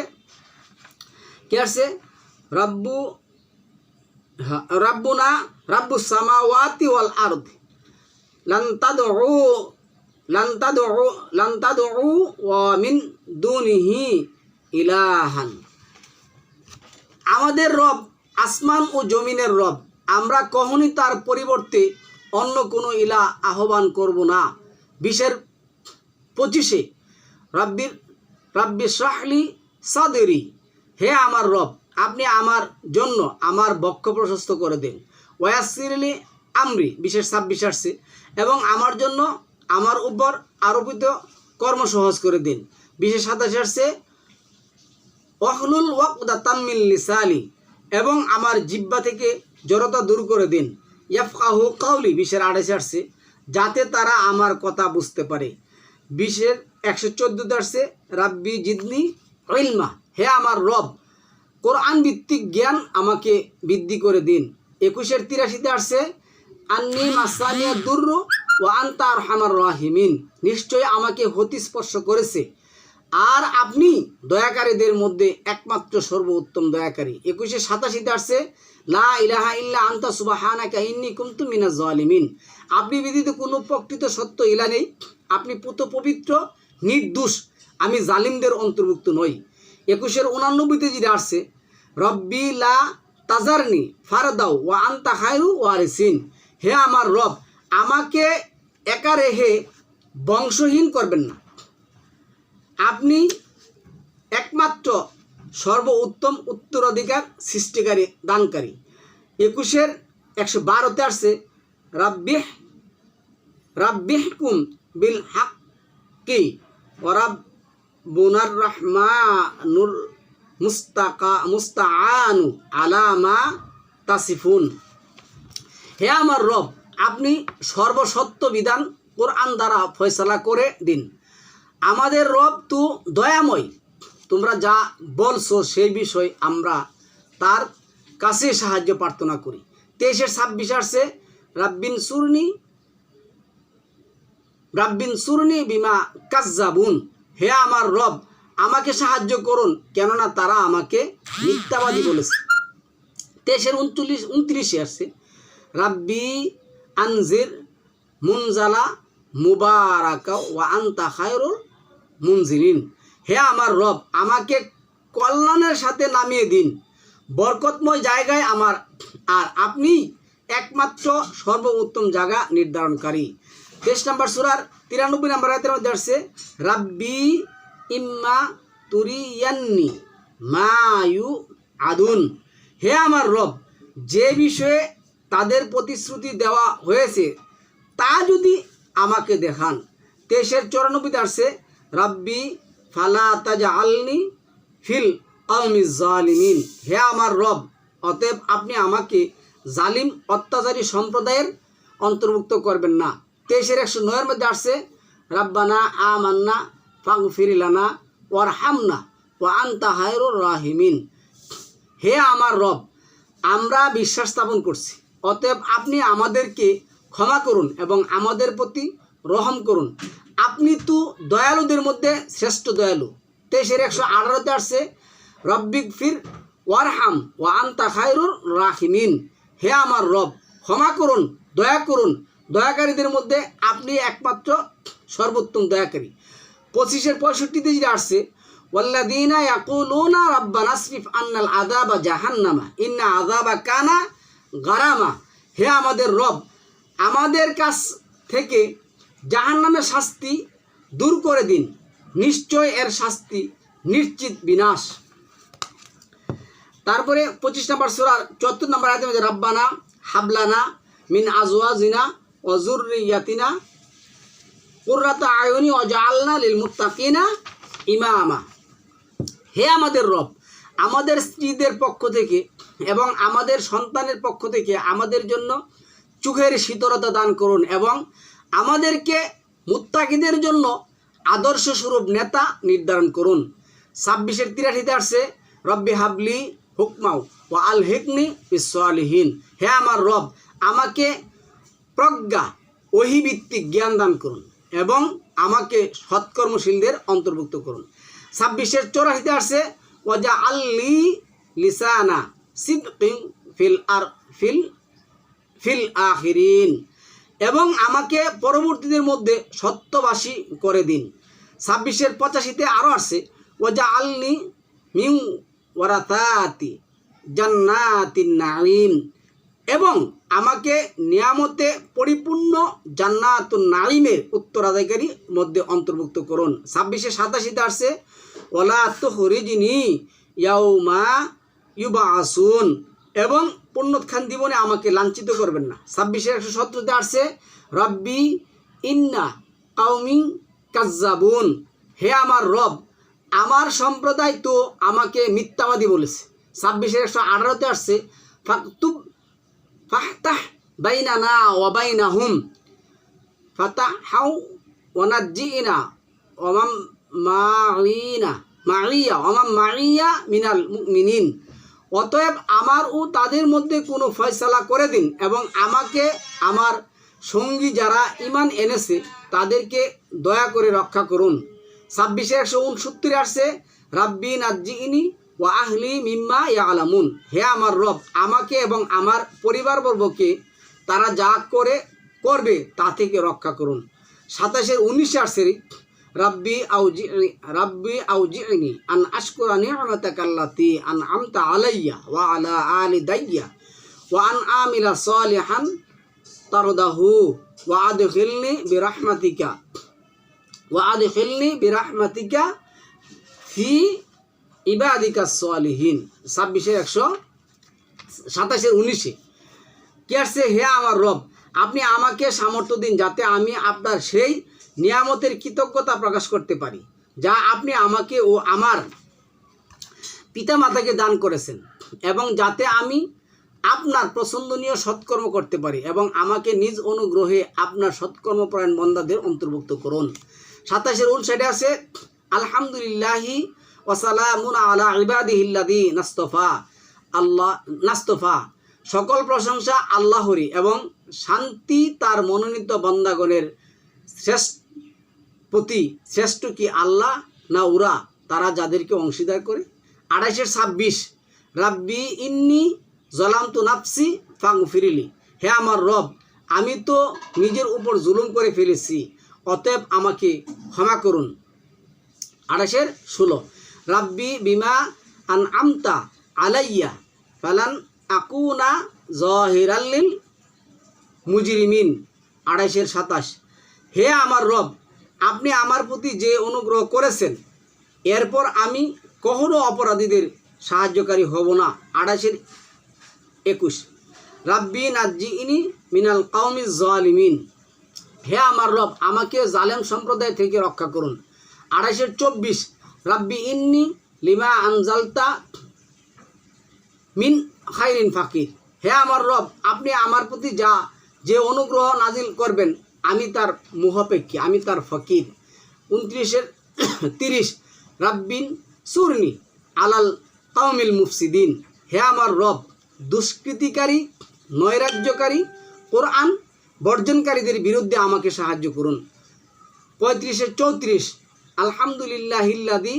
কি আসছে, রাব্বুনা রাব্বুস সামাওয়াতি ওয়াল আরদি লান তাদউ ওয়া মিন দুনিহি ইলাহান। আমাদের রব আসমান ও জমিনের রব, আমরা কখনই তার পরিবর্তে অন্য কোনো ইলাহ আহ্বান করব না। 20-25 রাব্বি ইশরাহলি সাদরি, হে আমার রব আপনি আমার জন্য আমার বক্ষ প্রশস্ত করে দিন। ওয়াসিরলি আমরি 20-26 আসছে, এবং আমার জন্য আমার উপর আরোপিত কর্ম সহজ করে দিন। 20-27 আসছে ওয়াহলুল ওয়াকদাতাম মিন লিসানি, এবং আমার জিহ্বা থেকে জড়তা দূর করে দিন। ইয়াফকাহু কাউলি 20-28 আসছে, যাতে তারা আমার কথা বুঝতে পারে। 114 আসছে রাব্বি জিদনি ইলমা, হে আমার রব কোরআন ভিত্তিক জ্ঞান আমাকে বৃদ্ধি করে দিন। 21-83 আসছে আন্নি মাসানিয়া দুররু ওয়া আনতা আরহামার রাহিমিন, নিশ্চয় আমাকে হতি স্পর্শ করেছে, আর আপনি দয়াকারীদের মধ্যে একমাত্র সর্বোত্তম দয়াকারী। 21-87 আসছে লা ইলাহা ইল্লা আনতা সুবহানাকা ইন্নী কুনতু মিনাজ জালিমিন, আপনি ব্যতীত কোনো প্রকৃত সত্য ইলা নেই, আপনি পুত পবিত্র নির্দোষ, আমি জালিমদের অন্তর্ভুক্ত নই। 21-89 যেটা আসছে রব্বি লা তাজারনি ফারদাও ওয়া আনতা খায়রু ওয়ারিসিন, হে আমার রব আমাকে একা রেখে বংশহীন করবেন না, আপনি একমাত্র সর্বোত্তম উত্তরাধিকার সৃষ্টিকারী দানকারী। 21-112 আসছে রাব্বিহকুম বিল হাক্কি ওয়া রাব্বুনার রহমানুর মুস্তাআনু আলা মা তাসিফুন, হে আমার রব আপনি সর্বসত্য বিধান কোরআন দ্বারা ফয়সালা করে দিন। আমাদের রব তো দয়াময়, তোমরা যা বলছো সেই বিষয় আমরা তার কাছে সাহায্য প্রার্থনা করি। 23-26 আসছে রাব্বিন সুরনি বিমা কাজ্জাবুন, হে আমার রব আমাকে সাহায্য করুন, কেননা তারা আমাকে মিথ্যাবাদী বলেছে। 23-29 আসছে রাব্বি আনজির মুনজালা মুবারাকা ওয়া আনতা খায়রুল মুনজিরিন, হে আমার রব আমাকে কল্যাণের সাথে নামিয়ে দিন, বরকতময় জায়গায় আমার, আর আপনি একমাত্র সর্বোত্তম জায়গা নির্ধারণকারী। 23 নম্বর সূরার 93 নম্বর আয়াতের মধ্যে আসছে রাব্বি ইম্মা তুরিয়ান্নি মা ইউ আদুন, হে আমার রব যে বিষয়ে তাদের প্রতিশ্রুতি দেওয়া হয়েছে তা যদি আমাকে দেখান। 23-94 আসছে রাব্বি ফালা তাজআলনি ফিল কওমিজ জালিমিন, হে আমার রব অতএব আপনি আমাকে জালিম অত্যাচারী সম্প্রদায়ের অন্তর্ভুক্ত করবেন না। 23-109 মধ্যে আসছে রাব্বানা আমান্না ফাগফির লানা ওয়ারহামনা ওয়া আনতা খায়রুর রাহিমিন, হে আমার রব আমরা বিশ্বাস স্থাপন করছি, অতএব আপনি আমাদেরকে ক্ষমা করুন এবং আমাদের প্রতি রহম করুন, আপনি তো দয়ালুদের মধ্যে শ্রেষ্ঠ দয়ালু। 23-118 আসছে রব্বিক ফির ওয়ারহাম ওয়া আনতা খায়রুর রাহিমিন, হে আমার রব ক্ষমা করুন, দয়া করুন, দয়াকারীদের মধ্যে আপনি একমাত্র সর্বোত্তম দয়াকারী। 25-65 যেটা আসছে ওয়াল্লাযীনা ইয়াকুলুনা রাব্বানা আসরিফ আন্নাল আযাবা জাহান্নামা ইন্না আযাবা কানা গারামা, হে আমাদের রব আমাদের কাছ থেকে জাহান্নামের শাস্তি দূর করে দিন, নিশ্চয় এর শাস্তি নিশ্চিত বিনাশ। তারপরে 25 নম্বর সূরার 74 নম্বর আয়াতে মধ্যে রাব্বানা হাবলানা মিন আজওয়াজিনা ওয়া যুররিয়াতিনা কুররাতা আয়ুনি ওয়াজআলনা লিল মুত্তাকিনা ইমামা, হে আমাদের রব আমাদের স্ত্রীদের পক্ষ থেকে এবং আমাদের সন্তানের পক্ষ থেকে আমাদের জন্য চোখের শীতলতা দান করুন এবং আমাদেরকে মুত্তাকিদের জন্য আদর্শ স্বরূপ নেতা নির্ধারণ করুন। 26-83 আসছে রব্বি হাবলি হুকমাও ওয়া আলহিকনি বিসসালিহিন, হে আমার রব আমাকে প্রজ্ঞা ওহীভিত্তিক জ্ঞান দান করুন এবং আমাকে সৎকর্মশীলদের অন্তর্ভুক্ত করুন। 26-84 আসছে ওয়াজা আল্লি লিসানা সিদকিন ফিল আখিরিন, এবং আমাকে পরবর্তীদের মধ্যে সত্যবাসী করে দিন। 26-85 আরও আসছে ওয়াজা আল্লি মিউ ওয়ারাতাতি জান্নাতিন নাঈম, এবং আমাকে নিয়ামতে পরিপূর্ণ জান্নাতুন নাঈমের উত্তরাধিকারী মধ্যে অন্তর্ভুক্ত করুন। 26-87 আসছে ওয়ালা তুখরিজনি ইয়াউমা ইউবাসুন, এবং পুনরুত্থান দিবনে আমাকে লাঞ্ছিত করবেন না। 26-117 আসছে রব্বি ইন্না কাউমি কাজ্জাবুন, হে আমার রব আমার সম্প্রদায় তো আমাকে মিথ্যাবাদী বলেছে। 26-118 আসছে ফাহতাহ বাইনানা ওয়া বাইনাহুম ফাতাহাউ ওয়া নাজ্জিনা ওয়া মান মাইয়া মিনাল মুমিনিন, অতএব আমার ও তাদের মধ্যে কোনো ফয়সালা করে দিন এবং আমাকে আমার সঙ্গী যারা ঈমান এনেছে তাদেরকে দয়া করে রক্ষা করুন। 26-169 আসছে রাব্বি নাজ্জিনি ওয়া আহলি মিম্মা ইয়ালামুন, হে আমার রব আমাকে এবং আমার পরিবারবর্গকে তারা যা করবে তা থেকে রক্ষা করুন। 27-19 আসছে রাব্বি আউজিনি আন আশকুরা নি'মাতাকাল্লাতী আন'আমতা আলাইয়া ওয়া আলা আলিদাইয়া ওয়া আন আমিলা সালিহান তারদাহু ওয়া আদখিলনি বিরাহমাতিকা ফি ইবাদিকাস সালিহিন। 27-127 কি আসছে, হে আমার রব আপনি আমাকে সামর্থ্য দিন যাতে আমি আপনার সেই নিয়ামতের কৃতজ্ঞতা প্রকাশ করতে পারি যা আপনি আমাকে ও আমার পিতামাতাকে দান করেছেন, এবং যাতে আমি আপনার পছন্দনীয় সৎকর্ম করতে পারি এবং আমাকে নিজ অনুগ্রহে আপনার সৎকর্মপরায়ণ বান্দাদের অন্তর্ভুক্ত করুন। 27-59 আছে আলহামদুলিল্লাহি ওয়া সালামুন আলা ইবাদিহিল্লাযী নাস্তফা, সকল প্রশংসা আল্লাহরই এবং শান্তি তার মনোনীত বান্দাগণের প্রতি। শ্রেষ্ঠ কি আল্লাহ না ওরা তারা যাদেরকে অংশীদার করে। 28-26 রাব্বি ইন্নি জলামতু নাফসি ফাগফিরলি, হে আমার রব আমি তো নিজের উপর জুলুম করে ফেলেছি অতএব আমাকে ক্ষমা করুন। 28-16 রাব্বি বিমা আন'আমতা আলাইয়া ফালান আকুনা যাহিরাল লিল মুজরিমিন। 28-27 হে আমার রব আপনি আমার প্রতি যে অনুগ্রহ করেছেন এরপর আমি কখনো অপরাধীদের সাহায্যকারী হব না। 28-21 রাব্বি নাজ্জিনি মিনাল কাওমিজ জালিমিন, হে আমার রব আমাকে জালেম সম্প্রদায় থেকে রক্ষা করুন। 28-24 রাব্বি ইন্নি লিমা আনজালতা মিন খাইরিন ফাকির, হে আমার রব আপনি আমার প্রতি যে অনুগ্রহ নাজিল করবেন আমি তার মুহাপেক্ষী, আমি তার ফকির। 29-30 রাব্বিন সুরনি আলাল কাওমিল মুফসিদিন, হে আমার রব দুষ্কৃতিকারী নৈরাজ্যকারী কোরআন বর্জনকারীদের বিরুদ্ধে আমাকে সাহায্য করুন। 35-34 আলহামদুলিল্লাহিল্লাযী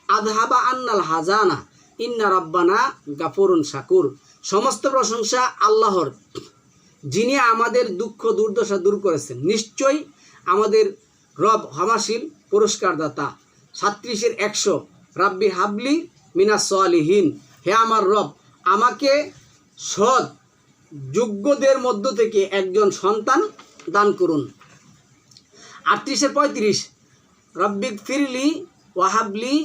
আযহাবা আন্নাল হাজানা ইন্না রাব্বানা গাফুরুন শাকুর, সমস্ত প্রশংসা আল্লাহর যিনি আমাদের দুঃখ দুর্দশা দূর করেছেন, নিশ্চয়ই আমাদের রব ক্ষমাশীল পুরস্কারদাতা। 37-100 রাব্বি হাবলি মিনাস সালিহিন, হে আমার রব আমাকে সৎ যোগ্যদের মধ্য থেকে একজন সন্তান দান করুন। 38-35 রব্বিক ফিরলি ওয়াহাবলি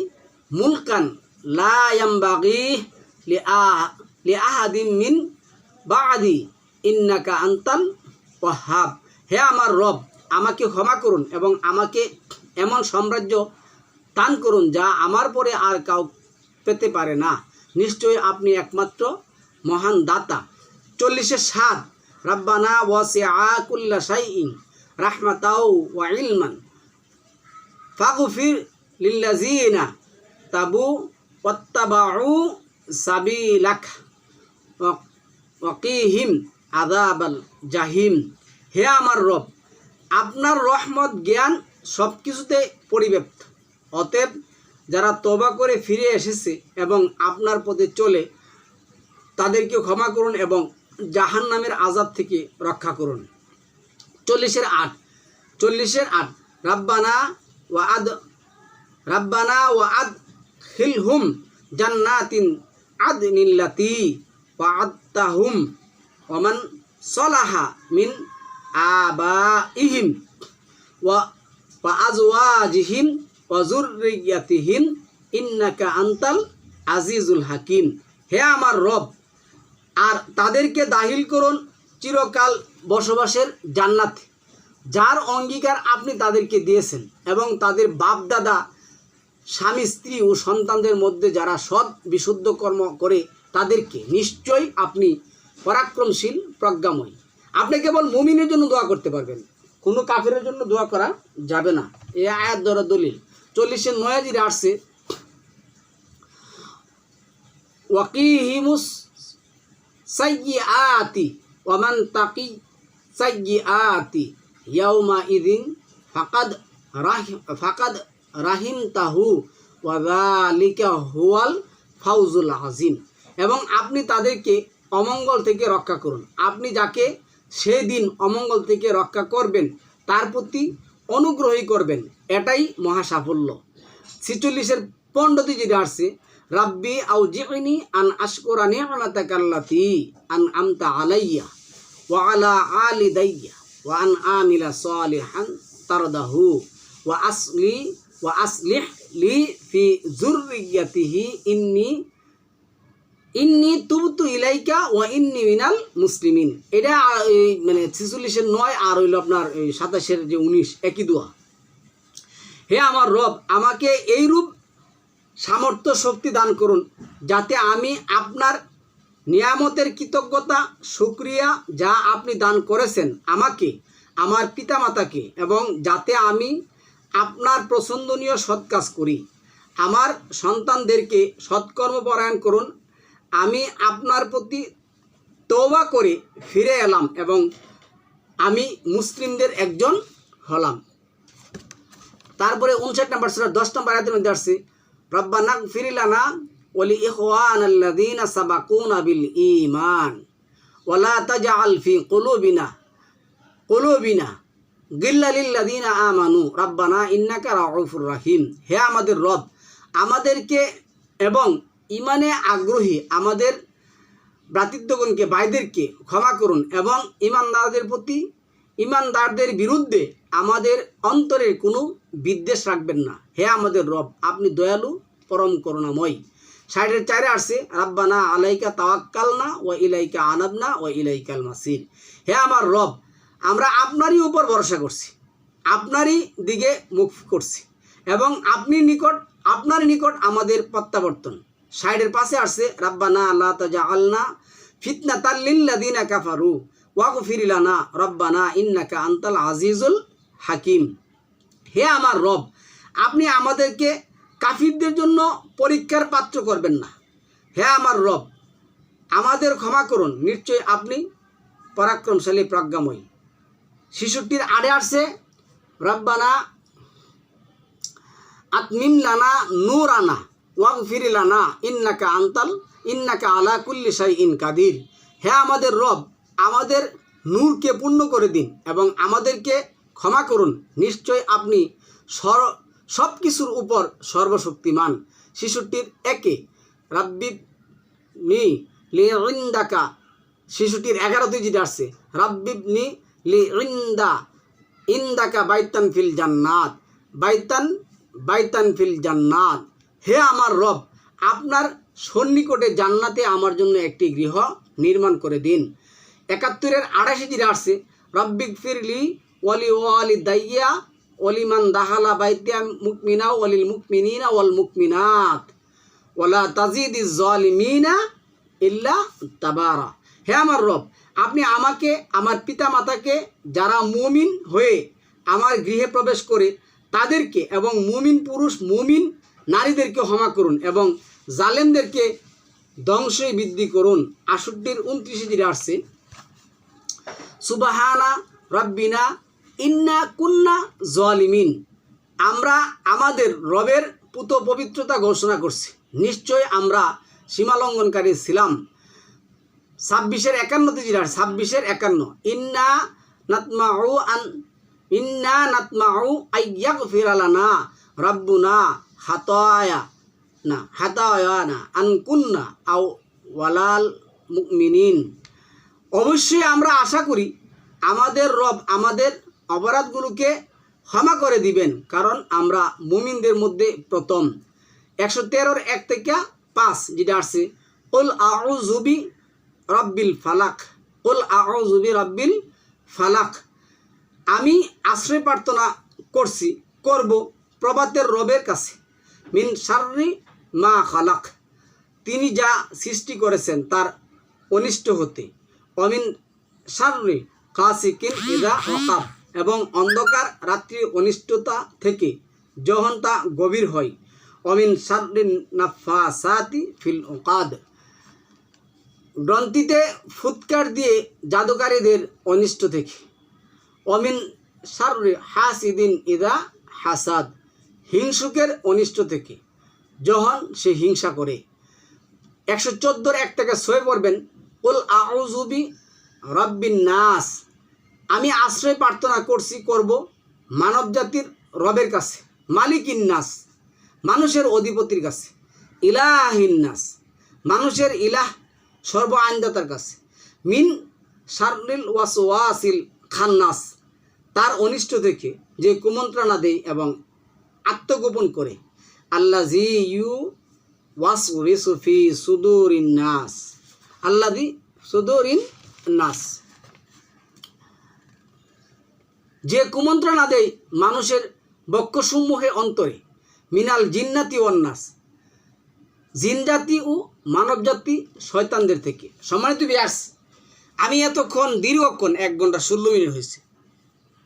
মুলকান লা ইয়ামবাগি লিআহাদিন মিন বাদি ইন্নাকা আনতাল ওয়াহ্হাব, হে আমার রব আমাকে ক্ষমা করুন এবং আমাকে এমন সাম্রাজ্য দান করুন যা আমার পরে আর কাউ পেতে পারে না, নিশ্চয়ই আপনি একমাত্র মহান দাতা। 40-7 রাব্বানা ওয়াসিআ কুল্লা শাইইন রাহমাতাও ওয়া ইলমান ফাগফির লিল্লাযিনা তাবু ওয়াত্তাবাউ সাবিলাক ওয়াকিহিম আযাবাল জাহিম, হে আমার রব আপনার রহমত জ্ঞান সব কিছুতে পরিব্যাপ্ত, অতএব যারা তওবা করে ফিরে এসেছে এবং আপনার পথে চলে তাদেরকে ক্ষমা করুন এবং জাহান্নামের আযাব থেকে রক্ষা করুন। 40-8 রাব্বানা ওয়া আদখিলহুম জান্নাতিন আদনিল্লাতী ওয়া'আদতাহুম ওমান সলাহা মিন আবাইহিম ওয়া আজওয়াজিহিম ওয়া যুররিয়াতিহিম ইন্নাকা আনতাল আজিজুল হাকিম। হে আমার রব, আর তাদেরকে দাখিল করুন চিরকাল বসবাসের জান্নাতে, যার অঙ্গীকার আপনি তাদেরকে দিয়েছেন, এবং তাদের বাপ দাদা, স্বামী স্ত্রী ও সন্তানদের মধ্যে যারা সৎ বিশুদ্ধ কর্ম করে তাদেরকে নিশ্চয়ই আপনি পরাক্রমশীল প্রজ্ঞাময়। আপনি কেবল মুমিনের জন্য দোয়া করতে পারবেন, কোনো কাফেরের জন্য দোয়া করা যাবে না। এই আয়াত দ্বারা দলিল 40-9 আসছে, ওয়াকিহিমুস সাইয়্যাতি ওয়া মান তাকি সাইয়্যাতি ইয়াউমা ইযিন ফাকাদ রাহিমতাহু ওয়া যালিকা হুয়াল ফাউজুল আযীম। এবং আপনি তাদেরকে অমঙ্গল থেকে রক্ষা করুন, আপনি যাকে সেদিন অমঙ্গল থেকে রক্ষা করবেন তার প্রতি অনুগ্রহী করবেন, এটাই মহা সাফল্য। 46-15 যেটা আসছে, রাব্বি আউজি'নি আন আশকুরা নি'মাতাকাল্লাতী আন'আমতা আলাইয়া ওয়া আলা আলিদাইয়া ওয়া আন আমিলা সালিহান তারদাহু ওয়া আসলিহ লি ফি যুররিয়াতিহি ইন্নি তুবতু ইলাইকা ওয়া ইন্নি মিনাল মুসলিমিন। এটা মানে 46-9 আর হইল আপনার 27-19 একই দোয়া। হে আমার রব, আমাকে এইরূপ সামর্থ্য শক্তি দান করুন যাতে আমি আপনার নিয়ামতের কৃতজ্ঞতা শুকরিয়া যা আপনি দান করেছেন আমাকে, আমার পিতামাতাকে, এবং যাতে আমি আপনার পছন্দনীয় সৎ কাজ করি। আমার সন্তানদেরকে সৎকর্মপরায়ণ করুন। আমি আপনার প্রতি তওবা করে ফিরে এলাম এবং আমি মুসলিমদের একজন হলাম। তারপরে 59 নম্বর সূরা 10 নম্বর আয়াতের মধ্যে আসছে, রব্বানা গফির লানা ওয়া লি ইখওয়ানাল্লাযীনা সাবাকুনা বিল ঈমান ওয়া লা তাজআল ফি কুলুবিনা গিল্লা লিল্লাযীনা আমানু রব্বানা ইন্নাকা রাউফুর রহিম। হে আমাদের রব, আমাদেরকে এবং ইমানে আগ্রহী আমাদের ভ্রাতৃত্বগণকে, ভাইদেরকে ক্ষমা করুন, এবং ইমানদারদের বিরুদ্ধে আমাদের অন্তরে কোনো বিদ্বেষ রাখবেন না। হে আমাদের রব, আপনি দয়ালু পরম করুণাময়। 60-4 আসছে, রাব্বানা আলাইকা তাওয়াক্কালনা ওয়া ইলাইকা আনাবনা ওয়া ইলাইকাল মাসির। হে আমার রব, আমরা আপনারই উপর ভরসা করছি, আপনারই দিকে মুখ করছি, এবং আপনার নিকট আমাদের প্রত্যাবর্তন। 60-5 আসছে, রাব্বানা লা তাজআলনা ফিতনাতাল লিল্লাযীনা কাফারু ওয়াগফির লানা রব্বানা ইন্নাকা আনতাল আজিজুল হাকিম। হে আমার রব, আপনি আমাদেরকে কাফিরদের জন্য পরীক্ষার পাত্র করবেন না। হে আমার রব, আমাদের ক্ষমা করুন, নিশ্চয় আপনি পরাক্রমশালী প্রজ্ঞাময়ী। 66-8 আসছে, রব্বানা আতমিম লানা নূরানা ওয়াগফির লানা ইন্নাকা আলা কুল্লি শাইইন কাদির। হে আমাদের রব, আমাদের নূরকে পূর্ণ করে দিন এবং আমাদেরকে ক্ষমা করুন, নিশ্চয় আপনি সব কিছুর উপর সর্বশক্তিমান। 66-1 রাব্বিবনি লিইন্দাকা। 66-11 যেটা আসছে, রাব্বিবনি ইন্দাকা বাইতান ফিল জান্নাত। হে আমার রব, আপনার সন্নিকটে জান্নাতে আমার জন্য একটি গৃহ নির্মাণ করে দিন। 71-88 যেটা আসছে, রব্বিগফিরলি ওয়ালি ওয়ালিদাইয়া ওয়ালিমান দাখালা বাইতিয়া মুকমিনা ওয়ালিল মুকমিনিনা ওয়াল মুকমিনাত ওয়ালা তাজিদিজ জালিমিনা ইল্লা তাবারা। হে আমার রব, আপনি আমাকে, আমার পিতা মাতাকে, যারা মুমিন হয়ে আমার গৃহে প্রবেশ করে তাদেরকে, এবং মুমিন পুরুষ মুমিন নারীদেরকে ক্ষমা করুন, এবং জালেমদেরকে ধ্বংসই বৃদ্ধি করুন। 68-29 যেটা আসছে, সুবহানা রব্বিনা ইন্না কুন্না জালিমিন। আমরা আমাদের রবের পুত পবিত্রতা ঘোষণা করছি, নিশ্চয় আমরা সীমালঙ্ঘনকারী ছিলাম। 26-51 যেটা 26-51, ইন্না নাতমাউ আইয়াগফিরা লানা রাব্বুনা হাতায়ানা আন কুন্না আও ওয়ালাল মুমিনিন অবশ্যই আমরা আশা করি আমাদের রব আমাদের অপরাধগুলোকে ক্ষমা করে দিবেন, কারণ আমরা মুমিনদের মধ্যে প্রথম। 113 1 থেকে 5 যেটা আসছে, কুল আউযু বি রাব্বিল ফালাক, কুল আউযু বি রাব্বিল ফালাক, আমি আশ্রয় প্রার্থনা করব প্রভাতের রবের কাছে, মিন শাররি মা খালাক, তিনি যা সৃষ্টি করেছেন তার অনিষ্ট হতে, অমিন শাররি গাসিকিন ইযা ওয়াকাব, এবং অন্ধকার রাত্রির অনিষ্টতা থেকে যখন তা গভীর হয়, অমিন শাররি নাফাসাতি ফিল উকাদ, গ্রন্থিতে ফুৎকার দিয়ে জাদুকারীদের অনিষ্ট থেকে, অমিন শাররি হাসিদিন ইযা হাসাদ, হিংসুকের অনিষ্ট থেকে যখন সে হিংসা করে। 114 1 থেকে 6 পড়বেন, কুল আউযু বি রাব্বিন নাস, আমি আশ্রয় প্রার্থনা করব মানব জাতির রবের কাছে, মালিকিন নাস, মানুষের অধিপতির কাছে, ইলাহিন নাস, মানুষের ইলাহ সর্ব আইনদাতার কাছে, মিন শাররিল ওয়াসওয়াসিল খান্নাস, তার অনিষ্ট থেকে যে কুমন্ত্রণা দেয় এবং আত্মগোপন করে, আল্লাযী ইউওয়াসওয়িসু ফি সুদুরিন নাস, আল্লাযী সুদুরিন নাস, যে কুমন্ত্রণা দেয় মানুষের বক্ষসমূহে অন্তরে, মিনাল জিন্নাতি ওয়ান নাস, জিনজাতি ও মানবজাতি শয়তানদের থেকে। সম্মানিত ভিউয়ার্স, আমি এতক্ষণ দীর্ঘক্ষণ 1 ঘন্টা 16 মিনিট হয়েছে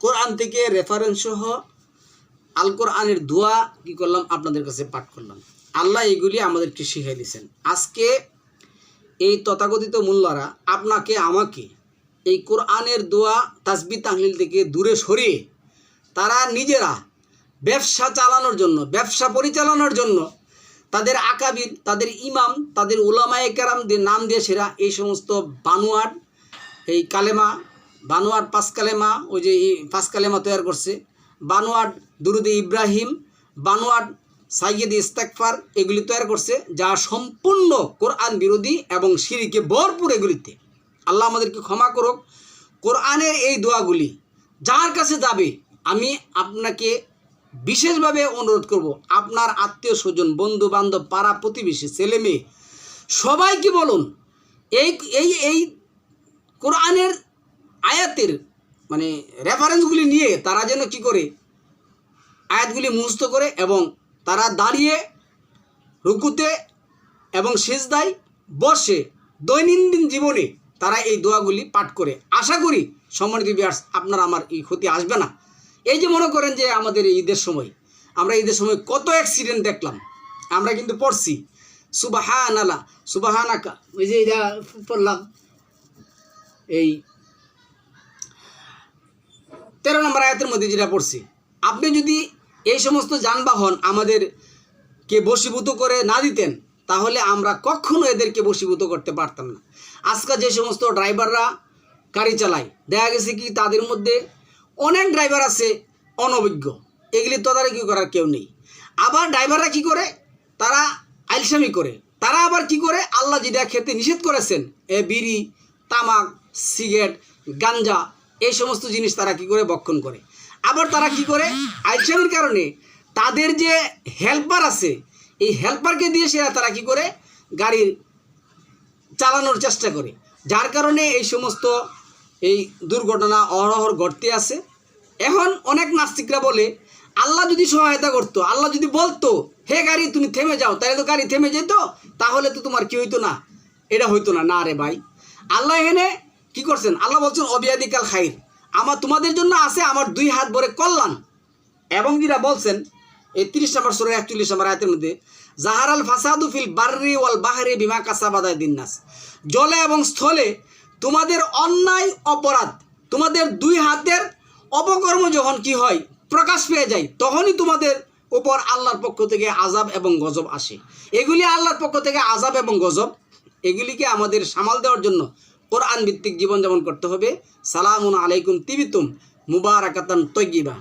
কোরআন থেকে রেফারেন্স সহ আল কোরআনের দোয়া কি করলাম আপনাদের কাছে পাঠ করলাম। আল্লাহ এগুলি আমাদেরকে শিখিয়ে দিয়েছেন। আজকে এই তথাকথিত মোল্লারা আপনাকে আমাকে এই কোরআনের দোয়া তাসবিহ তাহলিল থেকে দূরে সরিয়ে তারা নিজেরা ব্যবসা চালানোর জন্য, ব্যবসা পরিচালনার জন্য তাদের আকাবির, তাদের ইমাম, তাদের উলামায়ে কেরামদের নাম দিয়ে সেরা এই সমস্ত বানোয়াট এই কালেমা, বানোয়াট 5 কালেমা, ওই যে 5 কালেমা তৈরি করছে, বানোয়াট দুরুদে ইব্রাহিম, বানোয়াট সাইয়্যিদ ইস্তেগফার, এগুলি তৈরি করছে যা সম্পূর্ণ কোরআন বিরোধী এবং শিরকে ভরপুর এগুলিতে। আল্লাহ আমাদেরকে ক্ষমা করুক। কোরআনের এই দোয়াগুলি যার কাছে যাবে, আমি আপনাকে বিশেষভাবে অনুরোধ করব, আপনার আত্মীয় স্বজন, বন্ধু বান্ধব, পাড়া প্রতিবেশী, ছেলে মেয়ে সবাইকে বলুন এই এই এই কোরআনের আয়াতের মানে রেফারেন্সগুলি নিয়ে তারা যেন কি করে আয়াতগুলি মুখস্থ করে এবং তারা দাঁড়িয়ে রুকুতে এবং সিজদায় বসে দৈনন্দিন জীবনে তারা এই দোয়াগুলি পাঠ করে। আশা করি সম্মানিত ভিউয়ার্স, আপনার আমার এই ক্ষতি আসবে না। এই যে মনে করেন যে আমাদের এই ঈদের সময়, আমরা ঈদের সময় কত অ্যাক্সিডেন্ট দেখলাম, আমরা কিন্তু পড়ছি সুবহানাল্লাহ, সুবহানাকা, ওই যে এটা পড়লাম এই 13 নম্বর আয়াতের মধ্যে যেটা পড়ছি। আপনি যদি এই সমস্ত যানবাহন আমাদেরকে বশীভূত করে না দিতেন, তাহলে আমরা কখনো এদেরকে বশীভূত করতে পারতাম না। আজকাল যে সমস্ত ড্রাইভাররা গাড়ি চালায়, দেখা গেছে কি তাদের মধ্যে অনেক ড্রাইভার আছে অনভিজ্ঞ, এগুলি তদারকি করার কেউ নেই। আবার ড্রাইভাররা কি করে, তারা আইলসামি করে, তারা আবার কি করে, আল্লাহ যেটা খেতে নিষেধ করেছেন, বিড়ি, তামাক, সিগারেট, গাঞ্জা, এই সমস্ত জিনিস তারা কি করে ভক্ষণ করে। আবার তারা কি করে, আইলসামির কারণে তাদের যে হেল্পার আছে, এই হেল্পারকে দিয়ে সেরা তারা কি করে গাড়ির চালানোর চেষ্টা করে, যার কারণে এই সমস্ত এই দুর্ঘটনা অহরহ ঘটতে আছে। এখন অনেক নাস্তিকরা বলে, আল্লাহ যদি সহায়তা করতো, আল্লাহ যদি বলতো হে গাড়ি তুমি থেমে যাও, তাহলে তো গাড়ি থেমে যেত, তাহলে তো তোমার কি হইতো না, এটা হইতো না। না রে ভাই, আল্লাহ এখানে কি করছেন, আল্লাহ বলছেন অবিয়াদিকাল খাইর, আমার তোমাদের জন্য আছে আমার 2 হাত ভরে কল্যাণ। এবং যেটা বলছেন এই 30 নম্বর সূরা 41 নম্বর আয়াতের মধ্যে, জাহারাল ফাসাদু ফিল বাররি ওয়াল বাহরি বিমা কাসাবাত আইদিন নাস, জলে এবং স্থলে তোমাদের অন্যায় অপরাধ, তোমাদের 2 হাতের অপকর্ম যখন কি হয় প্রকাশ পেয়ে যায়, তখনই তোমাদের উপর আল্লাহর পক্ষ থেকে আযাব এবং গজব আসে। এগুলি আল্লাহর পক্ষ থেকে আযাব এবং গজব, এগুলিকে আমাদের সামাল দেওয়ার জন্য কোরআন ভিত্তিক জীবনযাপন করতে হবে। সালামুন আলাইকুম তিবিতুম মুবারাকাতান তয়্যিবা।